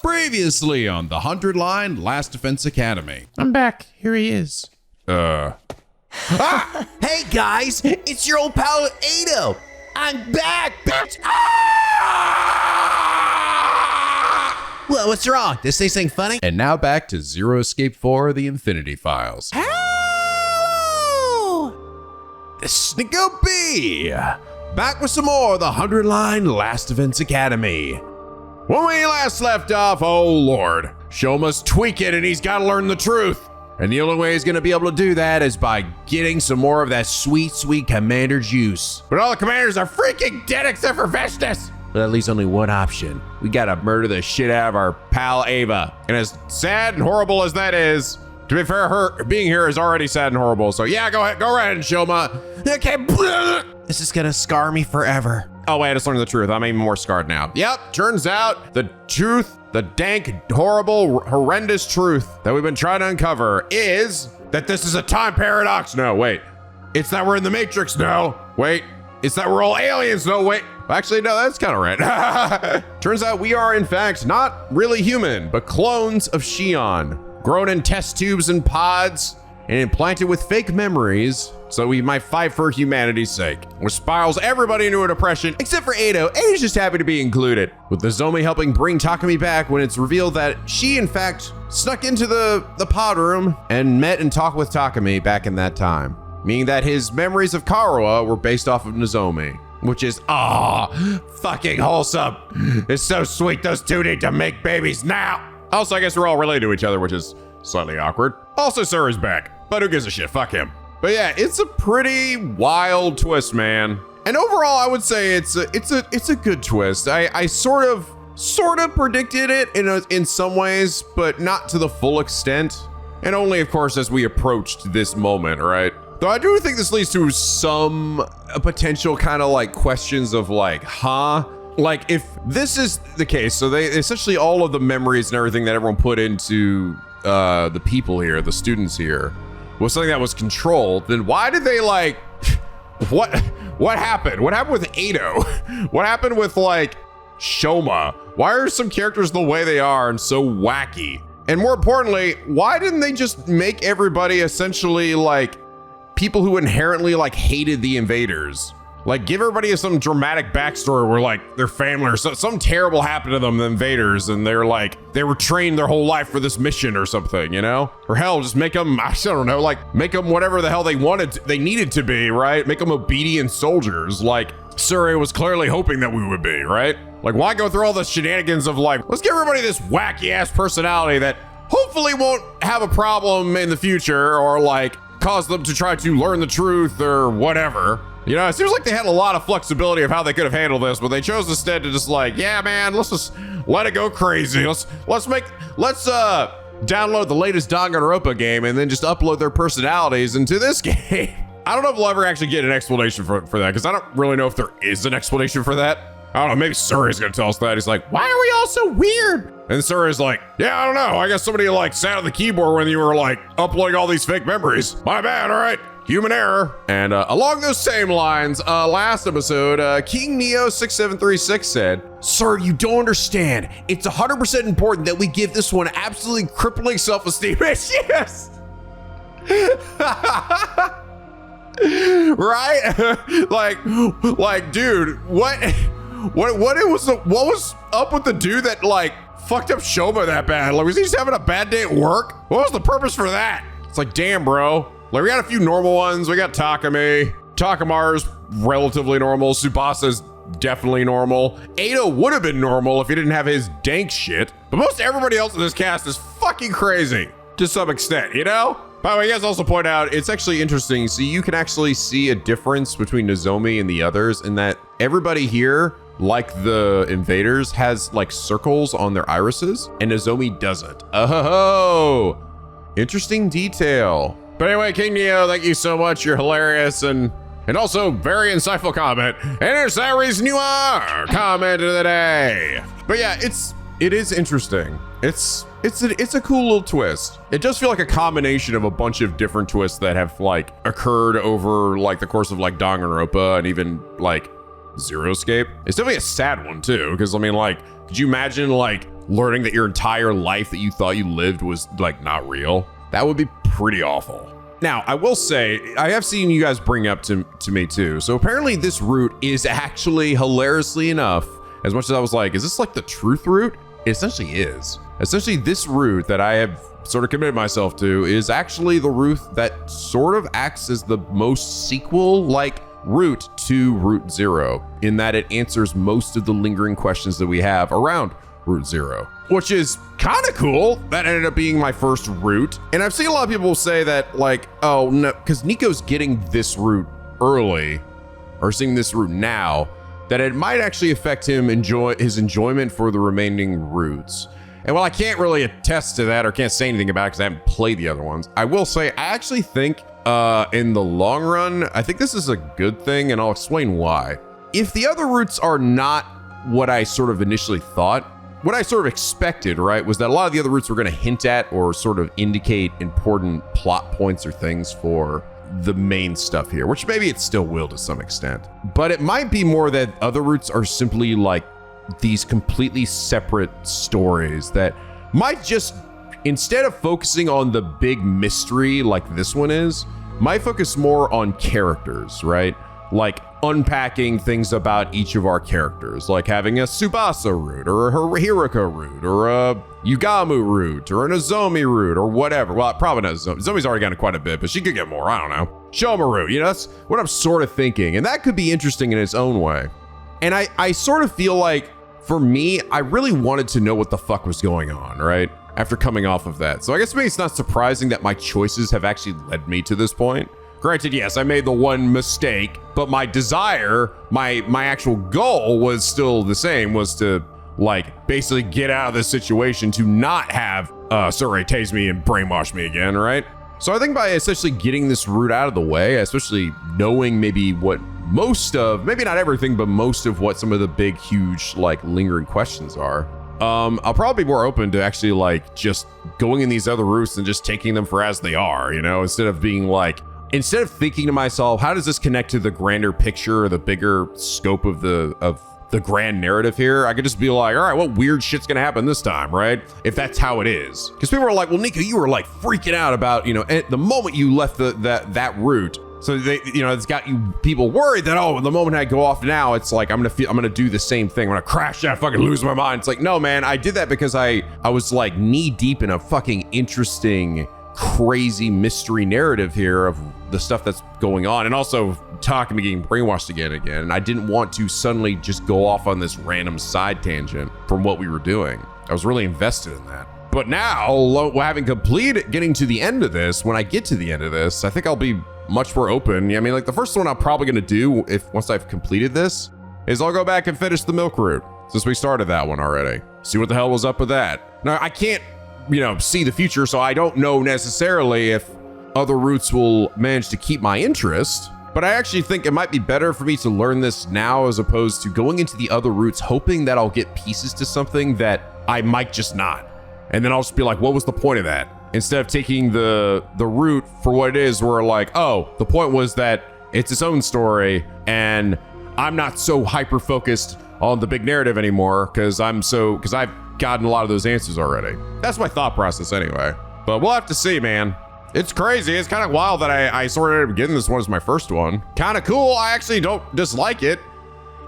Previously on the 100 Line Last Defense Academy. I'm back. Here he is. Hey guys, it's your old pal Ado. I'm back, bitch. Well, what's wrong? Did I say something funny? And now back to Zero Escape 4, the Infinity Files. Hello! This is NicoB, back with some more of the 100 Line Last Defense Academy. When we last left off, oh lord, Shoma's tweaking and he's got to learn the truth. And the only way he's going to be able to do that is by getting some more of that sweet, sweet commander juice. But all the commanders are freaking dead except for Vestas. But at least only one option. We got to murder the shit out of our pal Ava. And as sad and horrible as that is, to be fair, her being here is already sad and horrible. So yeah, go ahead, go right, Shoma. Okay. This is gonna scar me forever. Oh wait, I just learned the truth. I'm even more scarred now. Yep, turns out the truth, the dank, horrible, horrendous truth that we've been trying to uncover is that this is a time paradox. No, wait. It's that we're in the Matrix. No, wait. It's that we're all aliens. No, wait. Actually, no, that's kind of right. Turns out we are, in fact, not really human, but clones of Shion, grown in test tubes and pods, and implanted with fake memories so we might fight for humanity's sake, which spirals everybody into a depression except for Ado. Ado's just happy to be included, with the Nozomi helping bring Takumi back when it's revealed that she in fact snuck into the pod room and met and talked with Takumi back in that time, meaning that his memories of Karuha were based off of Nozomi, which is fucking wholesome. It's so sweet. Those two need to make babies now. Also, I guess we're all related to each other, which is slightly awkward. Also, Sir is back, but who gives a shit? Fuck him. But yeah, it's a pretty wild twist, man. And overall, I would say it's a good twist. I sort of predicted it in some ways, but not to the full extent. And only, of course, as we approached this moment, right? Though I do think this leads to some potential kind of like questions of like, like if this is the case, so they essentially all of the memories and everything that everyone put into the people here, the students here, was something that was controlled, then why did they like, what happened? What happened with Ado? What happened with like Shoma? Why are some characters the way they are and so wacky? And more importantly, why didn't they just make everybody essentially like people who inherently like hated the invaders? Like give everybody some dramatic backstory where like their family or some terrible happened to them, the invaders, and they're like, they were trained their whole life for this mission or something, you know? Or hell, just make them, I don't know, like make them whatever the hell they needed to be, right? Make them obedient soldiers like Sirei was clearly hoping that we would be, right? Like why go through all the shenanigans of like, let's give everybody this wacky ass personality that hopefully won't have a problem in the future or like cause them to try to learn the truth or whatever. You know, it seems like they had a lot of flexibility of how they could have handled this, but they chose instead to just like, yeah, man, let's just let it go crazy. Let's download the latest danganronpa game and then just upload their personalities into this game. I don't know if we'll ever actually get an explanation for that, because I don't really know if there is an explanation for that. I don't know, maybe Surei's gonna tell us that. He's like, why are we all so weird? And Surei's like, yeah, I don't know. I guess somebody like sat on the keyboard when you were like uploading all these fake memories. My bad, all right. Human error. And along those same lines, last episode, King Neo 6736 said, sir, you don't understand. It's 100% important that we give this one absolutely crippling self-esteem. Yes. Right? like, dude, what was up with the dude that like fucked up Shoma that bad? Like, was he just having a bad day at work? What was the purpose for that? It's like, damn, bro. Like, we got a few normal ones. We got Takumi. Takumaru's relatively normal. Tsubasa's definitely normal. Ado would have been normal if he didn't have his dank shit. But most everybody else in this cast is fucking crazy to some extent, you know? By the way, you guys also point out, it's actually interesting. So you can actually see a difference between Nozomi and the others in that everybody here, like the invaders, has like circles on their irises and Nozomi doesn't. Oh, interesting detail. But anyway, King Neo, thank you so much. You're hilarious and also very insightful comment. And it's that reason you are comment of the day. But yeah, it is interesting. It's a cool little twist. It does feel like a combination of a bunch of different twists that have like occurred over like the course of like danganronpa and even like Zero Escape. It's definitely a sad one too, because I mean, like, could you imagine like learning that your entire life that you thought you lived was like not real. That would be pretty awful. Now, I will say, I have seen you guys bring up to me too. So apparently this route is actually, hilariously enough, as much as I was like, is this like the truth route? It essentially is. Essentially, this route that I have sort of committed myself to is actually the route that sort of acts as the most sequel-like route to Route Zero, in that it answers most of the lingering questions that we have around Route Zero, which is kind of cool. That ended up being my first route. And I've seen a lot of people say that like, oh no, because Nico's getting this route early, or seeing this route now, that it might actually affect him his enjoyment for the remaining routes. And while I can't really attest to that or can't say anything about it because I haven't played the other ones, I will say I actually think in the long run, I think this is a good thing, and I'll explain why. If the other routes are not what I sort of initially thought, what I sort of expected, right, was that a lot of the other routes were going to hint at or sort of indicate important plot points or things for the main stuff here, which maybe it still will to some extent. But it might be more that other routes are simply like these completely separate stories that might just, instead of focusing on the big mystery like this one is, might focus more on characters, right? Like unpacking things about each of our characters, like having a Tsubasa route or a Hiruka route or a Yugamu route or an Nozomi route or whatever. Well, probably not Nozomi. Nozomi's already gotten quite a bit, but she could get more. I don't know. Shoma route, you know, that's what I'm sort of thinking. And that could be interesting in its own way. And I sort of feel like, for me, I really wanted to know what the fuck was going on, right? After coming off of that. So I guess maybe it's not surprising that my choices have actually led me to this point. Granted, yes, I made the one mistake, but my desire, my actual goal was still the same, was to like basically get out of this situation to not have Sirei tase me and brainwash me again, right? So I think by essentially getting this route out of the way, especially knowing maybe what most of, maybe not everything, but most of what some of the big, huge, like lingering questions are, I'll probably be more open to actually like just going in these other routes and just taking them for as they are, you know, instead of being like, instead of thinking to myself, how does this connect to the grander picture or the bigger scope of the grand narrative here? I could just be like, all right, what weird shit's gonna happen this time, right? If that's how it is. Because people are like, well, Nico, you were like freaking out about, you know, at the moment you left that route. So they, you know, it's got you people worried that, oh, the moment I go off now, it's like I'm gonna do the same thing. I'm gonna crash out, fucking lose my mind. It's like, no, man, I did that because I was like knee deep in a fucking interesting, crazy mystery narrative here of the stuff that's going on, and also Takumi getting brainwashed again. And I didn't want to suddenly just go off on this random side tangent from what we were doing. I was really invested in that. But now, having completed getting to the end of this, when I get to the end of this, I think I'll be much more open. I mean, like the first one I'm probably gonna do, if once I've completed this, is I'll go back and finish the milk route, since we started that one already. See what the hell was up with that. Now, I can't, you know, see the future, so I don't know necessarily if other routes will manage to keep my interest, but I actually think it might be better for me to learn this now as opposed to going into the other routes hoping that I'll get pieces to something that I might just not. And then I'll just be like, what was the point of that? Instead of taking the route for what it is, where like, oh, the point was that it's its own story and I'm not so hyper focused on the big narrative anymore because I've gotten a lot of those answers already. That's my thought process anyway. But we'll have to see, man. It's crazy. It's kind of wild that I sort of ended up getting this one as my first one. Kind of cool. I actually don't dislike it.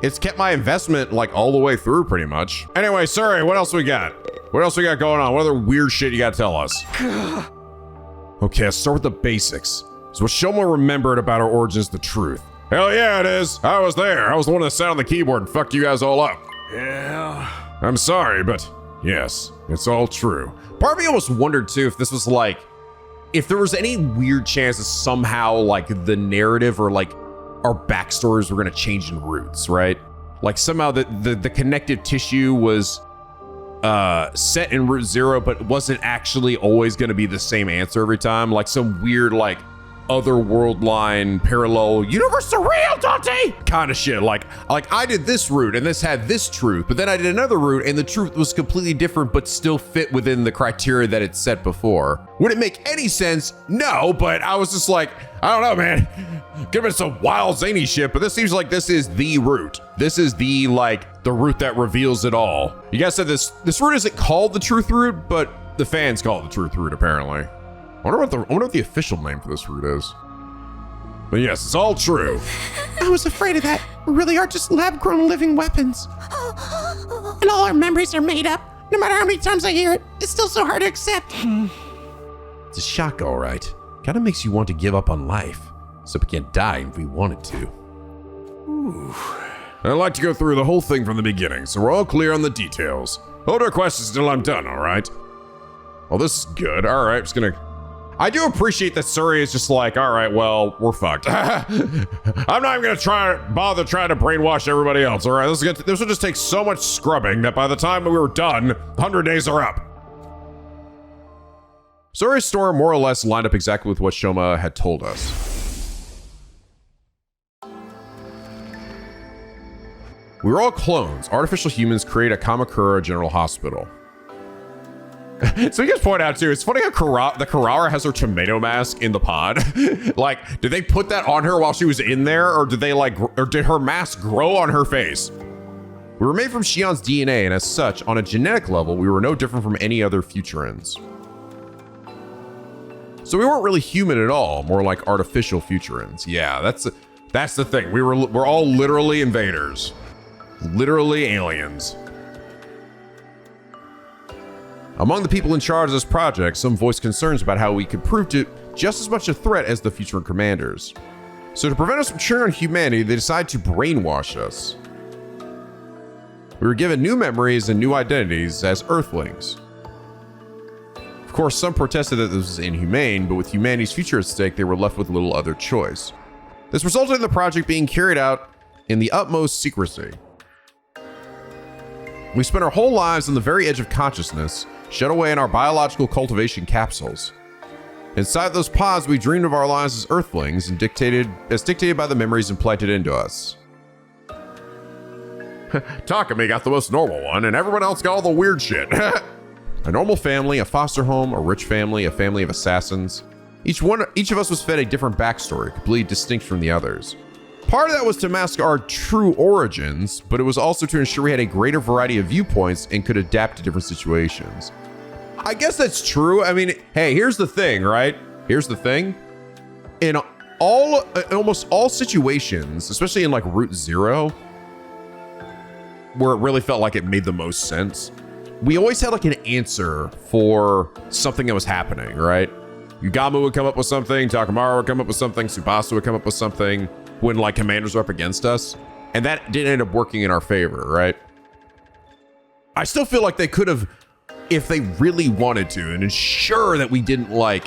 It's kept my investment like all the way through pretty much. Anyway, sorry, what else we got? What else we got going on? What other weird shit you gotta tell us? Okay, let's start with the basics. So what Shoma remembered about our origins, the truth. Hell yeah, it is. I was there. I was the one that sat on the keyboard and fucked you guys all up. Yeah. I'm sorry, but yes, it's all true. Part of me almost wondered too if this was like, if there was any weird chance that somehow like the narrative or like our backstories were gonna change in roots, right? Like somehow the connective tissue was set in Route Zero, but wasn't actually always gonna be the same answer every time. Like some weird like otherworld line, parallel universe surreal, Dante, kind of shit. Like I did this route and this had this truth, but then I did another route and the truth was completely different, but still fit within the criteria that it set before. Would it make any sense? No, but I was just like, I don't know, man. Could have been some wild zany shit, but this seems like this is the route. This is the route that reveals it all. You guys said this route isn't called the truth route, but the fans call it the truth route apparently. I wonder what the official name for this route is. But yes, it's all true. I was afraid of that. We really are just lab-grown living weapons. And all our memories are made up. No matter how many times I hear it, it's still so hard to accept. It's a shock, all right. Kind of makes you want to give up on life. So we can't die if we wanted to. Ooh. I'd like to go through the whole thing from the beginning, so we're all clear on the details. Hold our questions until I'm done, all right? Well, this is good. All right, I do appreciate that Sirei is just like, all right, well, we're fucked. I'm not even gonna bother trying to brainwash everybody else, all right? This will just take so much scrubbing that by the time we were done, 100 days are up. Sirei's story more or less lined up exactly with what Shoma had told us. We were all clones, artificial humans created at Kamakura General Hospital. So you guys point out too, it's funny how the Kurara has her tomato mask in the pod. Like, did they put that on her while she was in there, or did her mask grow on her face? We were made from Shion's DNA, and as such, on a genetic level, we were no different from any other Futurans. So we weren't really human at all, more like artificial Futurans. Yeah, that's the thing. We're all literally invaders, literally aliens. Among the people in charge of this project, some voiced concerns about how we could prove to just as much a threat as the Futuran commanders. So to prevent us from turning on humanity, they decided to brainwash us. We were given new memories and new identities as Earthlings. Of course, some protested that this was inhumane, but with humanity's future at stake, they were left with little other choice. This resulted in the project being carried out in the utmost secrecy. We spent our whole lives on the very edge of consciousness, shut away in our biological cultivation capsules. Inside those pods, we dreamed of our lives as Earthlings and dictated by the memories implanted into us. Takumi got the most normal one, and everyone else got all the weird shit. A normal family, a foster home, a rich family, a family of assassins. Each of us was fed a different backstory, completely distinct from the others. Part of that was to mask our true origins, but it was also to ensure we had a greater variety of viewpoints and could adapt to different situations. I guess that's true. I mean, hey, here's the thing, right? Here's the thing. In almost all situations, especially in like Route Zero, where it really felt like it made the most sense, we always had like an answer for something that was happening, right? Yugamu would come up with something, Takamaro would come up with something, Tsubasa would come up with something when like commanders were up against us, and that didn't end up working in our favor, right? I still feel like they could have, if they really wanted to, and ensure that we didn't like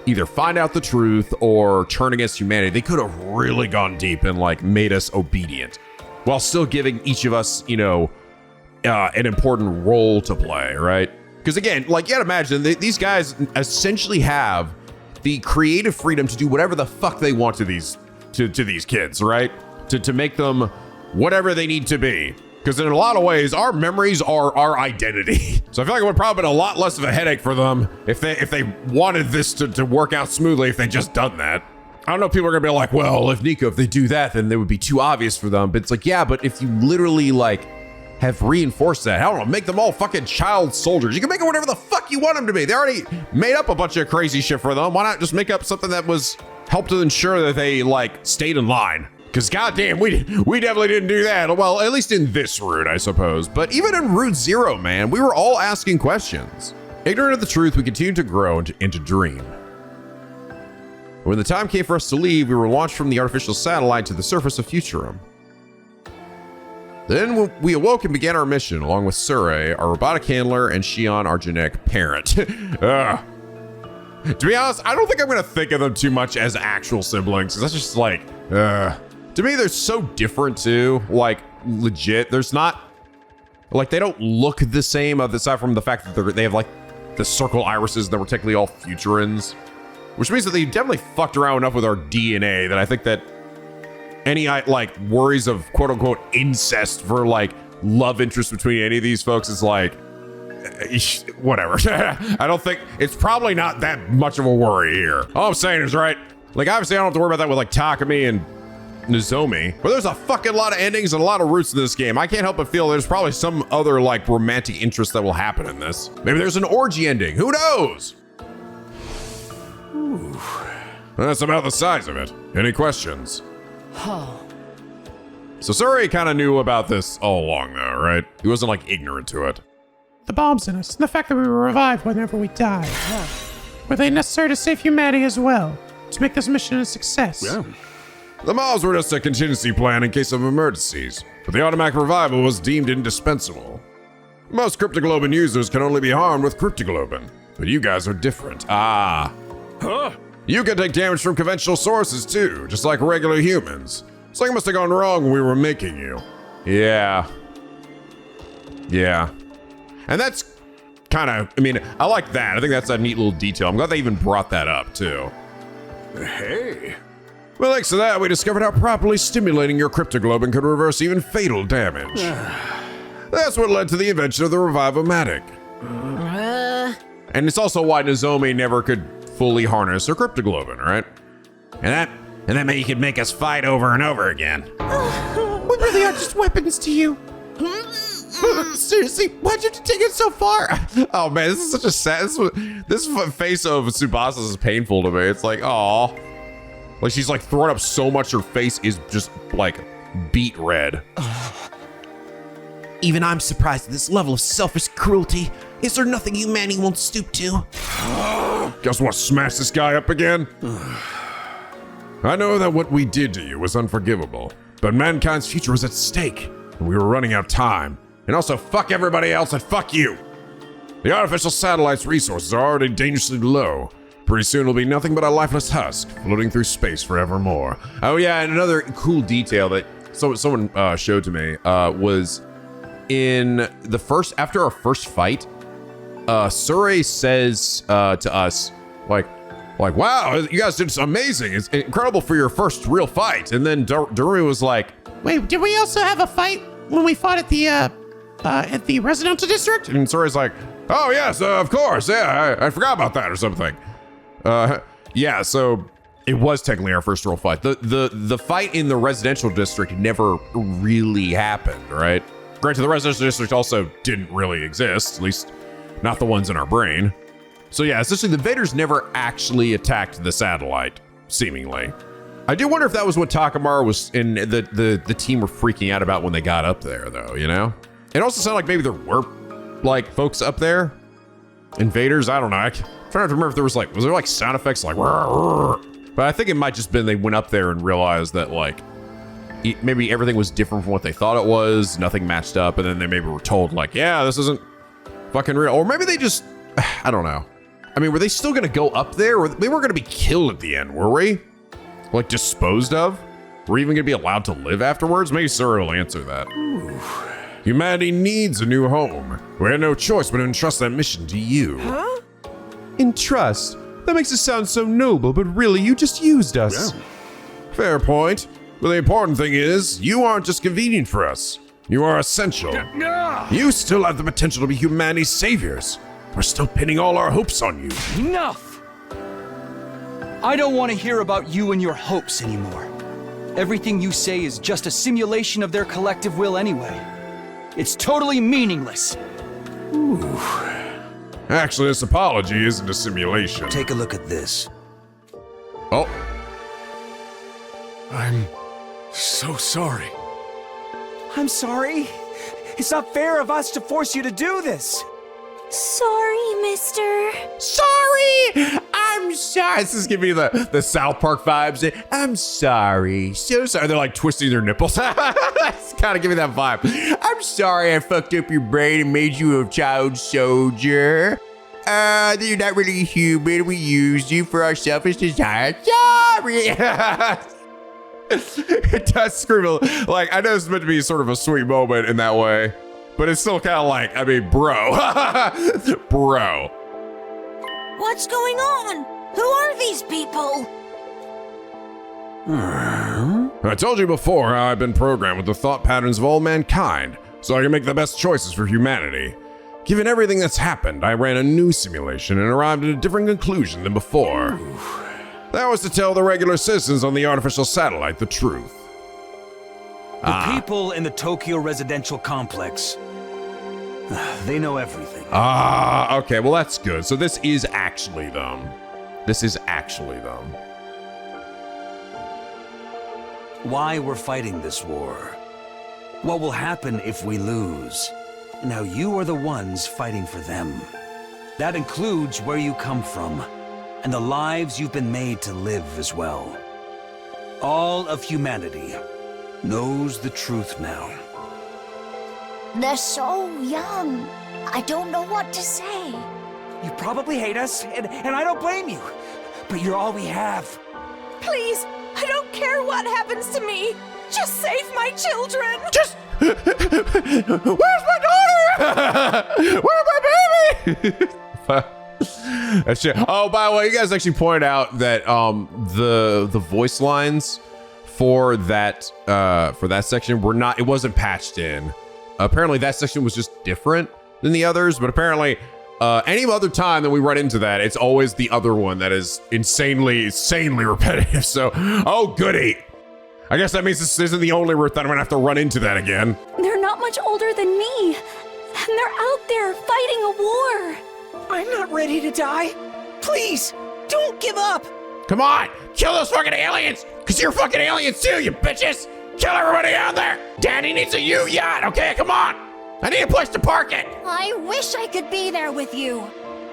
either find out the truth or turn against humanity, they could have really gone deep and like made us obedient while still giving each of us, you know, an important role to play, right? Because again, like, you gotta imagine, these guys essentially have the creative freedom to do whatever the fuck they want to these kids, right? To make them whatever they need to be. Because in a lot of ways, our memories are our identity. So I feel like it would probably been a lot less of a headache for them if they wanted this to work out smoothly if they just done that. I don't know if people are gonna be like, well, if they do that, then it would be too obvious for them. But it's like, yeah, but if you literally like have reinforced that, I don't know, make them all fucking child soldiers. You can make it whatever the fuck you want them to be. They already made up a bunch of crazy shit for them. Why not just make up something that was helped to ensure that they like stayed in line? Because goddamn, we definitely didn't do that. Well, at least in this route, I suppose. But even in Route Zero, man, we were all asking questions. Ignorant of the truth, we continued to grow and to dream. When the time came for us to leave, we were launched from the artificial satellite to the surface of Futurum. Then we awoke and began our mission, along with Sirei, our robotic handler, and Shion, our genetic parent. To be honest, I don't think I'm gonna think of them too much as actual siblings, because that's just like, to me, they're so different too. Like, legit, there's not, like, they don't look the same, aside from the fact that they have like the circle irises that were technically all Futurans. which means that they definitely fucked around enough with our DNA that I think that any like worries of quote unquote incest for like love interest between any of these folks is like whatever. I don't think it's probably not that much of a worry here. All I'm saying is, right, like obviously I don't have to worry about that with like Takumi and Nozomi, but there's a fucking lot of endings and a lot of roots in this game. I can't help but feel there's probably some other like romantic interest that will happen in this. Maybe there's an orgy ending, who knows? Ooh. That's about the size of it. Any questions? So Sirei kind of knew about this all along though, right? He wasn't like ignorant to it. The bombs in us, and the fact that we were revived whenever we died. Were they necessary to save humanity as well? To make this mission a success? Yeah. The mobs were just a contingency plan in case of emergencies, but the automatic revival was deemed indispensable. Most cryptoglobin users can only be harmed with cryptoglobin, but you guys are different. Ah. Huh? You can take damage from conventional sources too, just like regular humans. Something must have gone wrong when we were making you. Yeah. Yeah. And that's kind of, I mean, I like that. I think that's a neat little detail. I'm glad they even brought that up too. Hey. Well, thanks to that, we discovered how properly stimulating your cryptoglobin could reverse even fatal damage. That's what led to the invention of the Revive-O-Matic. And it's also why Nozomi never could fully harness her cryptoglobin, right? And that meant you could make us fight over and over again. We really are just weapons to you. Seriously, why'd you take it so far? Oh man, this is such a sad, this face of Tsubasa is painful to me. It's like, aw. Like she's like throwing up so much her face is just like beet red. Even I'm surprised at this level of selfish cruelty. Is there nothing humanity won't stoop to? Just want to smash this guy up again? I know that what we did to you was unforgivable, but mankind's future was at stake, and we were running out of time. And also, fuck everybody else and fuck you. The artificial satellite's resources are already dangerously low. Pretty soon it'll be nothing but a lifeless husk floating through space forevermore. Oh yeah, and another cool detail that someone showed to me was in the after our first fight, Sirei says to us, like, wow, you guys did amazing. It's incredible for your first real fight. And then Darumi was like, wait, did we also have a fight when we fought at the residential district? And Sirei's like, oh yes, of course, yeah, I forgot about that or something. Yeah, so it was technically our first real fight. The fight in the residential district never really happened, right? Granted, the residential district also didn't really exist, at least not the ones in our brain. So yeah, essentially the Invaders never actually attacked the satellite, seemingly. I do wonder if that was what Takamaru was in the team were freaking out about when they got up there, though, you know? It also sounded like maybe there were like folks up there, invaders. I don't know. I'm trying to remember if there was there like sound effects like, but I think it might just been they went up there and realized that like maybe everything was different from what they thought it was. Nothing matched up, and then they maybe were told like, yeah, this isn't fucking real, or maybe they just, I don't know. I mean, were they still gonna go up there, or we weren't gonna be killed at the end, were we? Like disposed of? We're even gonna be allowed to live afterwards? Maybe Sirei will answer that. Ooh. Humanity needs a new home. We had no choice but to entrust that mission to you. Huh? Entrust? That makes it sound so noble, but really you just used us. Yeah. Fair point. But the important thing is, you aren't just convenient for us. You are essential. You still have the potential to be humanity's saviors. We're still pinning all our hopes on you. Enough! I don't want to hear about you and your hopes anymore. Everything you say is just a simulation of their collective will anyway. It's totally meaningless. Ooh. Actually, this apology isn't a simulation. Take a look at this. Oh. I'm so sorry. I'm sorry. It's not fair of us to force you to do this. Sorry, mister. Sorry! I'm sorry. This is giving me the South Park vibes. I'm sorry. So sorry. They're like twisting their nipples. It's kind of giving that vibe. I'm sorry I fucked up your brain and made you a child soldier. You're not really human. We used you for our selfish desire. Sorry! It does scream like, I know it's meant to be sort of a sweet moment in that way, but it's still kind of like, I mean, bro. Bro. What's going on? Who are these people? I told you before how I've been programmed with the thought patterns of all mankind, so I can make the best choices for humanity. Given everything that's happened, I ran a new simulation and arrived at a different conclusion than before. That was to tell the regular citizens on the artificial satellite the truth. The people in the Tokyo residential complex, they know everything. Okay, well that's good. So this is actually them. This is actually them. Why we're fighting this war. What will happen if we lose. Now you are the ones fighting for them. That includes where you come from, and the lives you've been made to live as well. All of humanity knows the truth now. They're so young. I don't know what to say. You probably hate us, and I don't blame you. But you're all we have. Please, I don't care what happens to me. Just save my children. Just... Where's my daughter? Where's my baby? That's shit. Oh, by the way, you guys actually pointed out that the voice lines for that section were not, it wasn't patched in. Apparently that section was just different than the others, but apparently any other time that we run into that, it's always the other one that is insanely repetitive. So, oh goody. I guess that means this isn't the only route that I'm gonna have to run into that again. They're not much older than me, and they're out there fighting a war. I'm not ready to die. Please, don't give up. Come on, kill those fucking aliens, cause you're fucking aliens too, you bitches. Kill everybody out there. Daddy needs a U-yacht, okay, come on. I need a place to park it. I wish I could be there with you.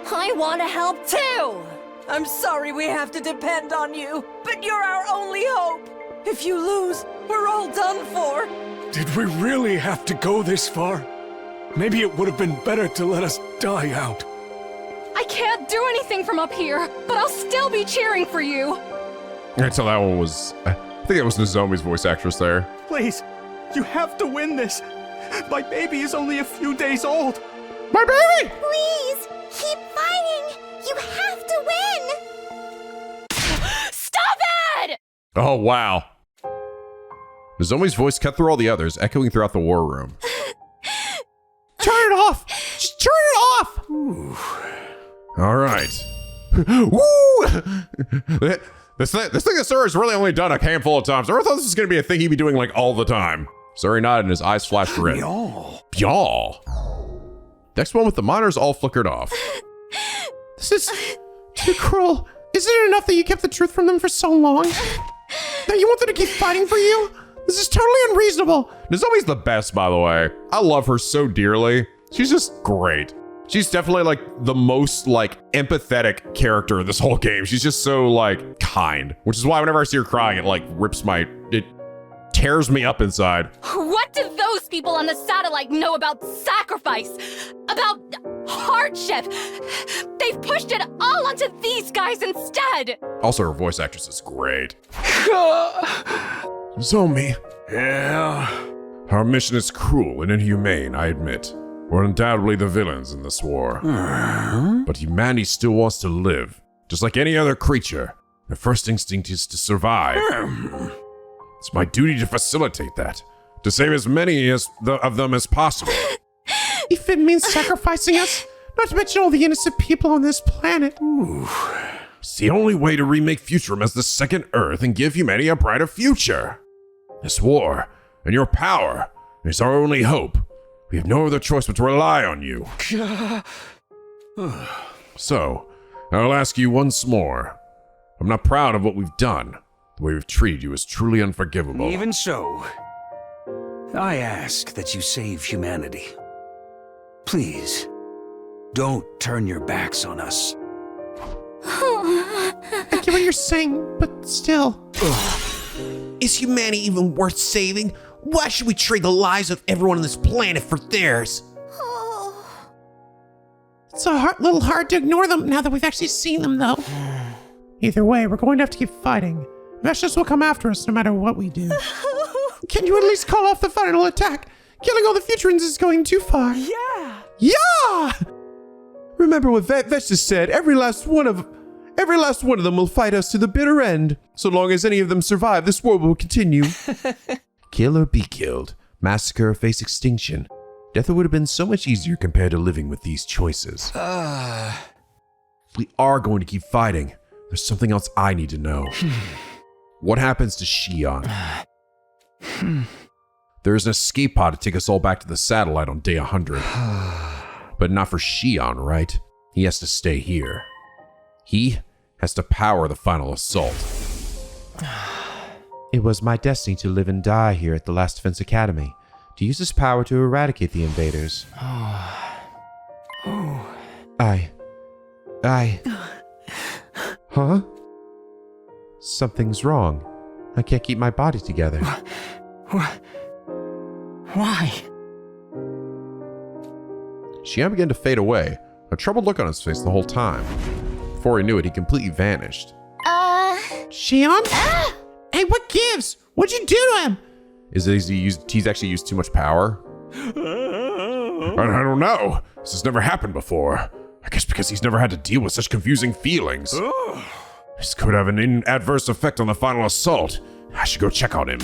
I want to help too. I'm sorry we have to depend on you, but you're our only hope. If you lose, we're all done for. Did we really have to go this far? Maybe it would have been better to let us die out. I can't do anything from up here, but I'll still be cheering for you. Until that one was, I think it was Nozomi's voice actress there. Please, you have to win this. My baby is only a few days old. My baby! Please, keep fighting. You have to win. Stop it! Oh, wow. Nozomi's voice cut through all the others, echoing throughout the war room. Turn it off! Just turn it off! All right. Woo! This thing that Suri's really only done a handful of times. I never thought this was going to be a thing he'd be doing like all the time. Suri nodded and his eyes flashed red. Y'all. Next one with the monitors all flickered off. This is too cruel. Isn't it enough that you kept the truth from them for so long? That you want them to keep fighting for you? This is totally unreasonable. Nozomi's the best, by the way. I love her so dearly. She's just great. She's definitely like the most like empathetic character in this whole game. She's just so like kind, which is why whenever I see her crying, it like it tears me up inside. What do those people on the satellite know about sacrifice? About hardship? They've pushed it all onto these guys instead. Also, her voice actress is great. Nozomi. Yeah. Our mission is cruel and inhumane, I admit. We're undoubtedly the villains in this war. But humanity still wants to live, just like any other creature. Their first instinct is to survive. It's my duty to facilitate that, to save as many of them as possible. If it means sacrificing us, not to mention all the innocent people on this planet. It's the only way to remake Futurum as the second Earth and give humanity a brighter future. This war and your power is our only hope. We have no other choice but to rely on you. So, I'll ask you once more. I'm not proud of what we've done. The way we've treated you is truly unforgivable. Even so, I ask that you save humanity. Please, don't turn your backs on us. I get what you're saying, but still. Is humanity even worth saving? Why should we trade the lives of everyone on this planet for theirs? It's a little hard to ignore them now that we've actually seen them, though. Either way, we're going to have to keep fighting. Veshtus will come after us no matter what we do. Can you at least call off the final attack? Killing all the Futurans is going too far. Yeah. Yeah! Remember what Veshtus said, every last one of Every last one of them will fight us to the bitter end. So long as any of them survive, this war will continue. Kill or be killed, massacre or face extinction. Death would have been so much easier compared to living with these choices. We are going to keep fighting. There's something else I need to know. What happens to Shion? There's an escape pod to take us all back to the satellite on day 100. But not for Shion, right? He has to stay here. He has to power the final assault. It was my destiny to live and die here at the Last Defense Academy, to use this power to eradicate the invaders. Huh? Something's wrong. I can't keep my body together. Why? Shion began to fade away, a troubled look on his face the whole time. Before he knew it, he completely vanished. Shion? Hey, what gives? What'd you do to him? He's actually used too much power? I don't know. This has never happened before. I guess because he's never had to deal with such confusing feelings. This could have an adverse effect on the final assault. I should go check on him.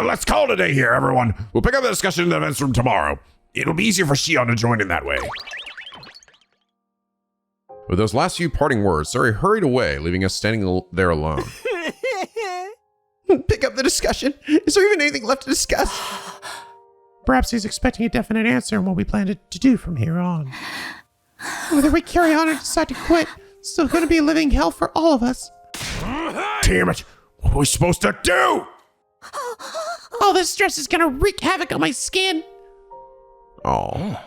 Let's call it a day here, everyone. We'll pick up the discussion in the events room tomorrow. It'll be easier for Shion to join in that way. With those last few parting words, Sirei hurried away, leaving us standing there alone. Pick up the discussion. Is there even anything left to discuss? Perhaps he's expecting a definite answer on what we plan to do from here on. Whether we carry on or decide to quit, it's still going to be a living hell for all of us. Damn it! What are we supposed to do? All this stress is going to wreak havoc on my skin. Oh.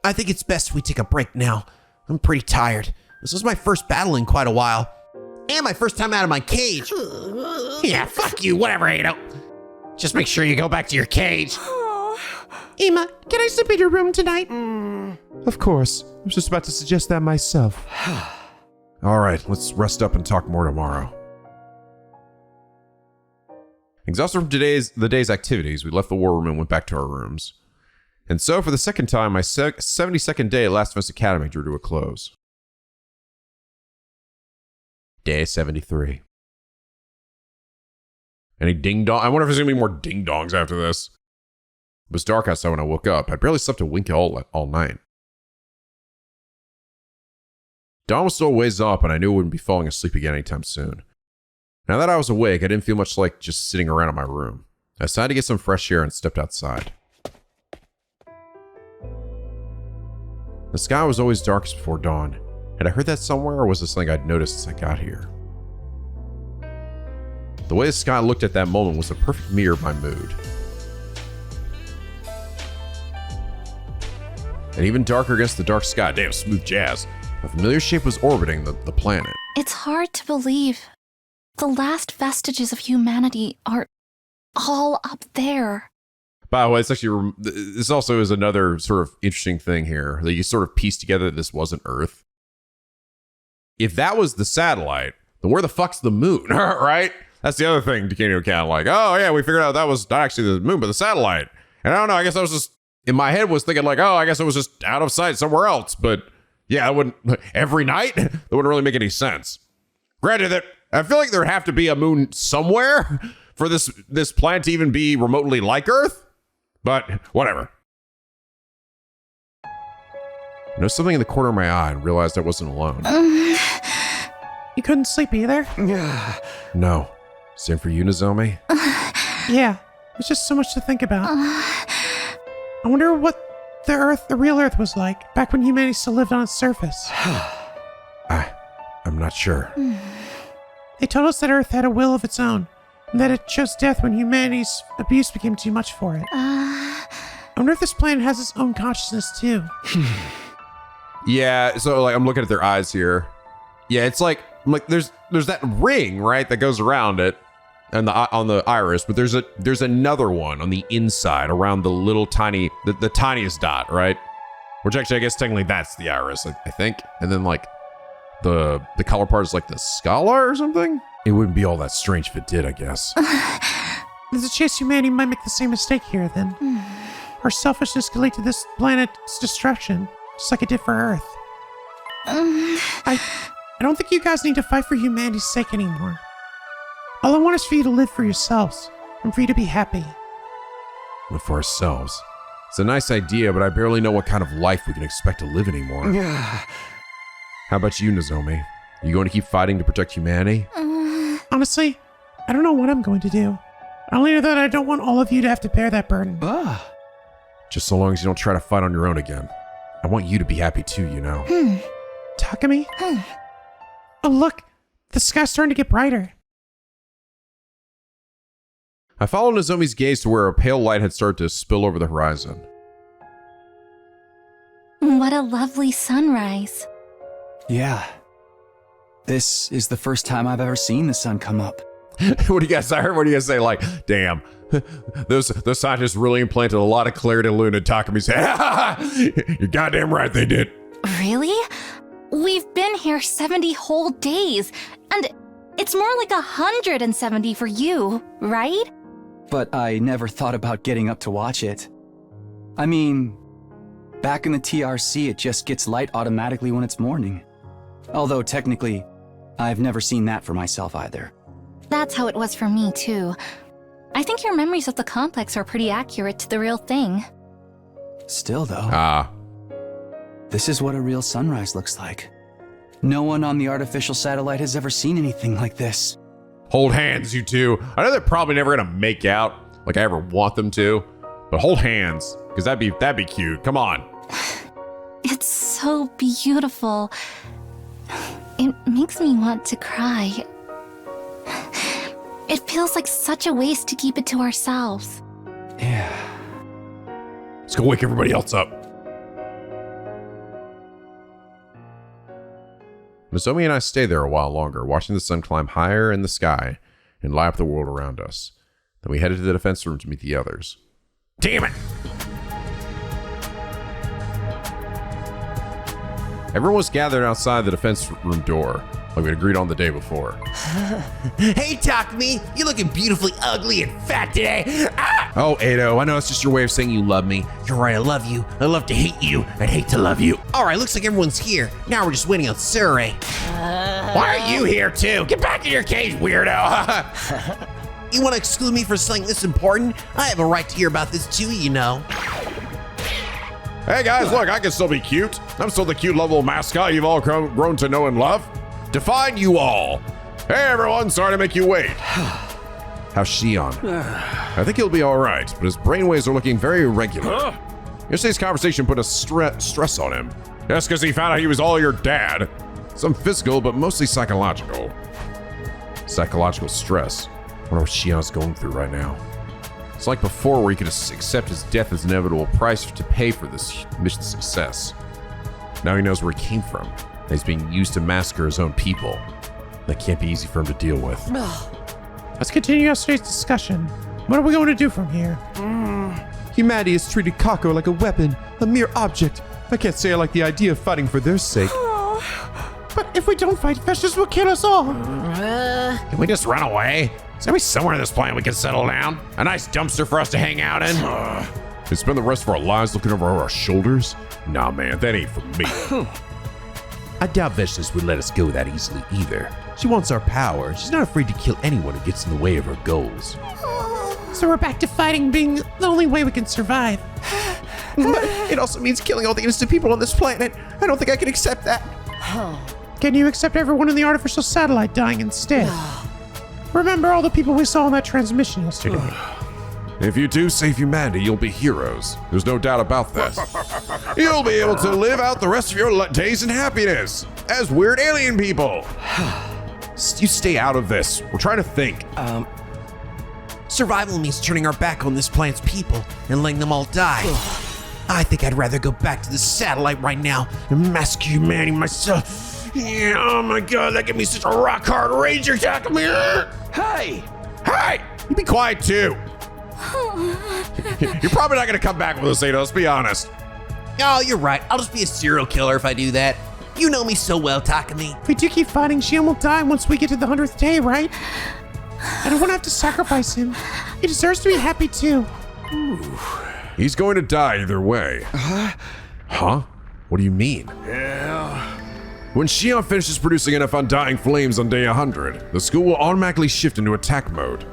I think it's best we take a break now. I'm pretty tired. This was my first battle in quite a while. And my first time out of my cage. Yeah, fuck you, whatever, Ado. Just make sure you go back to your cage. Ima, can I sleep in your room tonight? Of course. I was just about to suggest that myself. All right, let's rest up and talk more tomorrow. Exhausted from the day's activities, we left the war room and went back to our rooms. And so, for the second time, my 72nd day at Last Defense Academy drew to a close. Day 73. Any ding-dong? I wonder if there's going to be more ding-dongs after this. It was dark outside when I woke up. I'd barely slept a wink all night. Dawn was still a ways up, and I knew I wouldn't be falling asleep again anytime soon. Now that I was awake, I didn't feel much like just sitting around in my room. I decided to get some fresh air and stepped outside. The sky was always darkest before dawn. Had I heard that somewhere, or was this something I'd noticed as I got here? The way the sky looked at that moment was a perfect mirror of my mood. And even darker against the dark sky, damn smooth jazz, a familiar shape was orbiting the planet. It's hard to believe. The last vestiges of humanity are all up there. By the way, it's actually, this also is another sort of interesting thing here that you sort of piece together that this wasn't Earth. If that was the satellite, then where the fuck's the moon, right? That's the other thing to take into account. Like, oh yeah, we figured out that was not actually the moon, but the satellite. And I don't know, I guess I was just, in my head was thinking like, oh, I guess it was just out of sight somewhere else. But yeah, it wouldn't, every night, that wouldn't really make any sense. Granted that, I feel like there'd have to be a moon somewhere for this planet to even be remotely like Earth. But whatever. I noticed something in the corner of my eye and realized I wasn't alone. You couldn't sleep either? No. Same for you, Nozomi? Yeah, there's just so much to think about. I wonder what the real Earth was like, back when humanity still lived on its surface. I'm not sure. They told us that Earth had a will of its own, and that it chose death when humanity's abuse became too much for it. I wonder if this planet has its own consciousness too. Yeah, so like I'm looking at their eyes here. Yeah, it's like there's that ring, right, that goes around it and on the iris, but there's another one on the inside around the little tiny the tiniest dot, right? Which actually I guess technically that's the iris, I think. And then like the color part is like the scala or something. It wouldn't be all that strange if it did, I guess. There's a chance humanity might make the same mistake here then. Our selfishness could lead to this planet's destruction, just like it did for Earth. I don't think you guys need to fight for humanity's sake anymore. All I want is for you to live for yourselves and for you to be happy. Live for ourselves. It's a nice idea, but I barely know what kind of life we can expect to live anymore. How about you, Nozomi? You going to keep fighting to protect humanity? Honestly, I don't know what I'm going to do. I only know that I don't want all of you to have to bear that burden. Just so long as you don't try to fight on your own again. I want you to be happy too, you know. Takumi? Oh, look. The sky's starting to get brighter. I followed Nozomi's gaze to where a pale light had started to spill over the horizon. What a lovely sunrise. Yeah. This is the first time I've ever seen the sun come up. What do you guys say? Like, damn, those scientists really implanted a lot of clarity and Luna in Takumi's head. You're goddamn right they did. Really? We've been here 70 whole days, and it's more like 170 for you, right? But I never thought about getting up to watch it. I mean, back in the TRC, it just gets light automatically when it's morning. Although technically, I've never seen that for myself either. That's how it was for me, too. I think your memories of the complex are pretty accurate to the real thing. Still, though, this is what a real sunrise looks like. No one on the artificial satellite has ever seen anything like this. Hold hands, you two. I know they're probably never gonna make out like I ever want them to, but hold hands, because that'd be cute. Come on. It's so beautiful. It makes me want to cry. It feels like such a waste to keep it to ourselves. Yeah. Let's go wake everybody else up. Nozomi and I stay there a while longer, watching the sun climb higher in the sky and light up the world around us. Then we headed to the defense room to meet the others. Damn it! Everyone was gathered outside the defense room door, like we'd agreed on the day before. Hey, Takumi, you're looking beautifully ugly and fat today. Ah! Oh, Ado, I know it's just your way of saying you love me. You're right, I love you. I love to hate you. I'd hate to love you. All right, looks like everyone's here. Now we're just waiting on Sirei. Why are you here too? Get back in your cage, weirdo! You want to exclude me for something this important? I have a right to hear about this too, you know. Hey guys, look, I can still be cute. I'm still the cute, lovable mascot you've all grown to know and love. Define you all. Hey everyone, sorry to make you wait. How's Shion? I think he'll be all right, but his brainwaves are looking very irregular. Yesterday's conversation put a stress on him. That's because he found out he was all your dad. Some physical, but mostly psychological. Psychological stress. I wonder what Shion's going through right now. It's like before where he could accept his death as an inevitable price to pay for this mission's success. Now he knows where he came from, and he's being used to massacre his own people. That can't be easy for him to deal with. Let's continue yesterday's discussion. What are we going to do from here? Humanity has treated Kako like a weapon, a mere object. I can't say I like the idea of fighting for their sake. But if we don't fight, Vestiges will kill us all. Can we just run away? Is there somewhere in this planet we can settle down? A nice dumpster for us to hang out in? And spend the rest of our lives looking over our shoulders? Nah, man, that ain't for me. I doubt Vestiges would let us go that easily either. She wants our power. She's not afraid to kill anyone who gets in the way of her goals. So we're back to fighting being the only way we can survive. But it also means killing all the innocent people on this planet. I don't think I can accept that. Can you accept everyone in the artificial satellite dying instead? Remember all the people we saw in that transmission yesterday. If you do save humanity, you'll be heroes. There's no doubt about that. You'll be able to live out the rest of your days in happiness as weird alien people. You stay out of this. We're trying to think. Survival means turning our back on this planet's people and letting them all die. I think I'd rather go back to the satellite right now and massacre humanity myself. Yeah, oh my god, that gave me such a rock hard rage attack. Come here. Hey, you be quiet too. You're probably not gonna come back with us, Ada, let's be honest. Oh, you're right. I'll just be a serial killer if I do that. You know me so well, Takumi. If we do keep fighting, Shion will die once we get to the 100th day, right? I don't want to have to sacrifice him. He deserves to be happy too. Ooh. He's going to die either way. Huh? What do you mean? Yeah. When Shion finishes producing enough undying flames on day 100, the school will automatically shift into attack mode.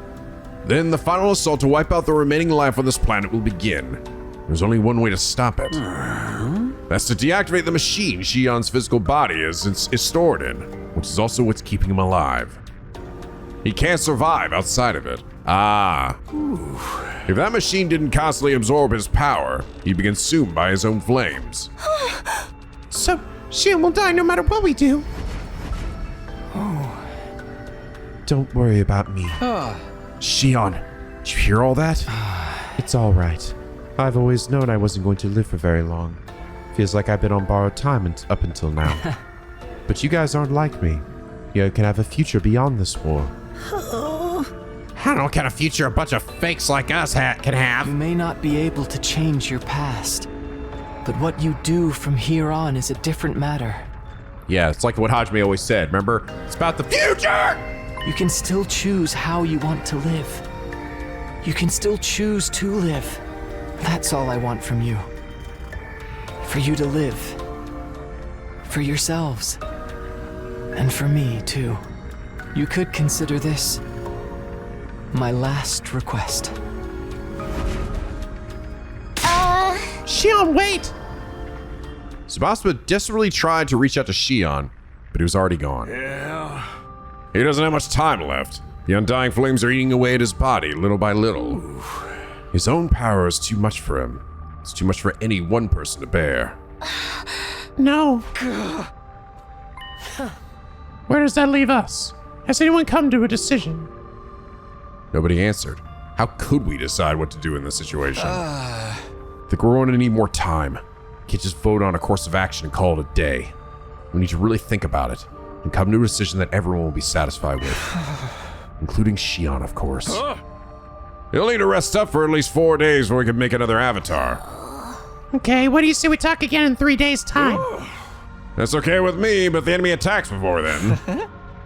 Then the final assault to wipe out the remaining life on this planet will begin. There's only one way to stop it. That's to deactivate the machine Shion's physical body is stored in, which is also what's keeping him alive. He can't survive outside of it. If that machine didn't constantly absorb his power, he'd be consumed by his own flames. So, Shion will die no matter what we do. Don't worry about me. Shion, did you hear all that? It's all right. I've always known I wasn't going to live for very long. Feels like I've been on borrowed time up until now. But you guys aren't like me. You can have a future beyond this war. I don't know what kind of future a bunch of fakes like us can have. You may not be able to change your past, but what you do from here on is a different matter. Yeah, it's like what Hajime always said, remember? It's about the future! You can still choose how you want to live. You can still choose to live. That's all I want from you. For you to live. For yourselves. And for me, too. You could consider this my last request. Shion, wait! Tsubasa desperately tried to reach out to Shion, but he was already gone. Yeah. He doesn't have much time left. The undying flames are eating away at his body, little by little. His own power is too much for him. It's too much for any one person to bear. No. Where does that leave us? Has anyone come to a decision? Nobody answered. How could we decide what to do in this situation? I think we're going to need more time. Can't just vote on a course of action and call it a day. We need to really think about it and come to a decision that everyone will be satisfied with. Including Shion, of course. He'll need to rest up for at least 4 days before we can make another avatar. Okay, what do you say we talk again in 3 days' time? That's okay with me, but the enemy attacks before then.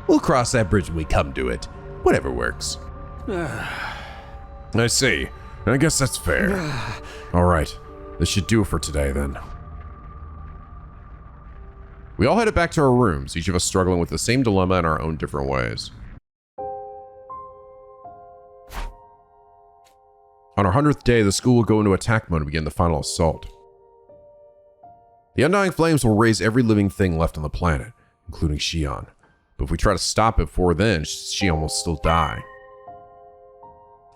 We'll cross that bridge when we come to it. Whatever works. I see. I guess that's fair. All right, this should do it for today then. We all headed back to our rooms, each of us struggling with the same dilemma in our own different ways. On our 100th day, the school will go into attack mode and begin the final assault. The undying flames will raise every living thing left on the planet, including Shion. But if we try to stop it before then, Shion will still die.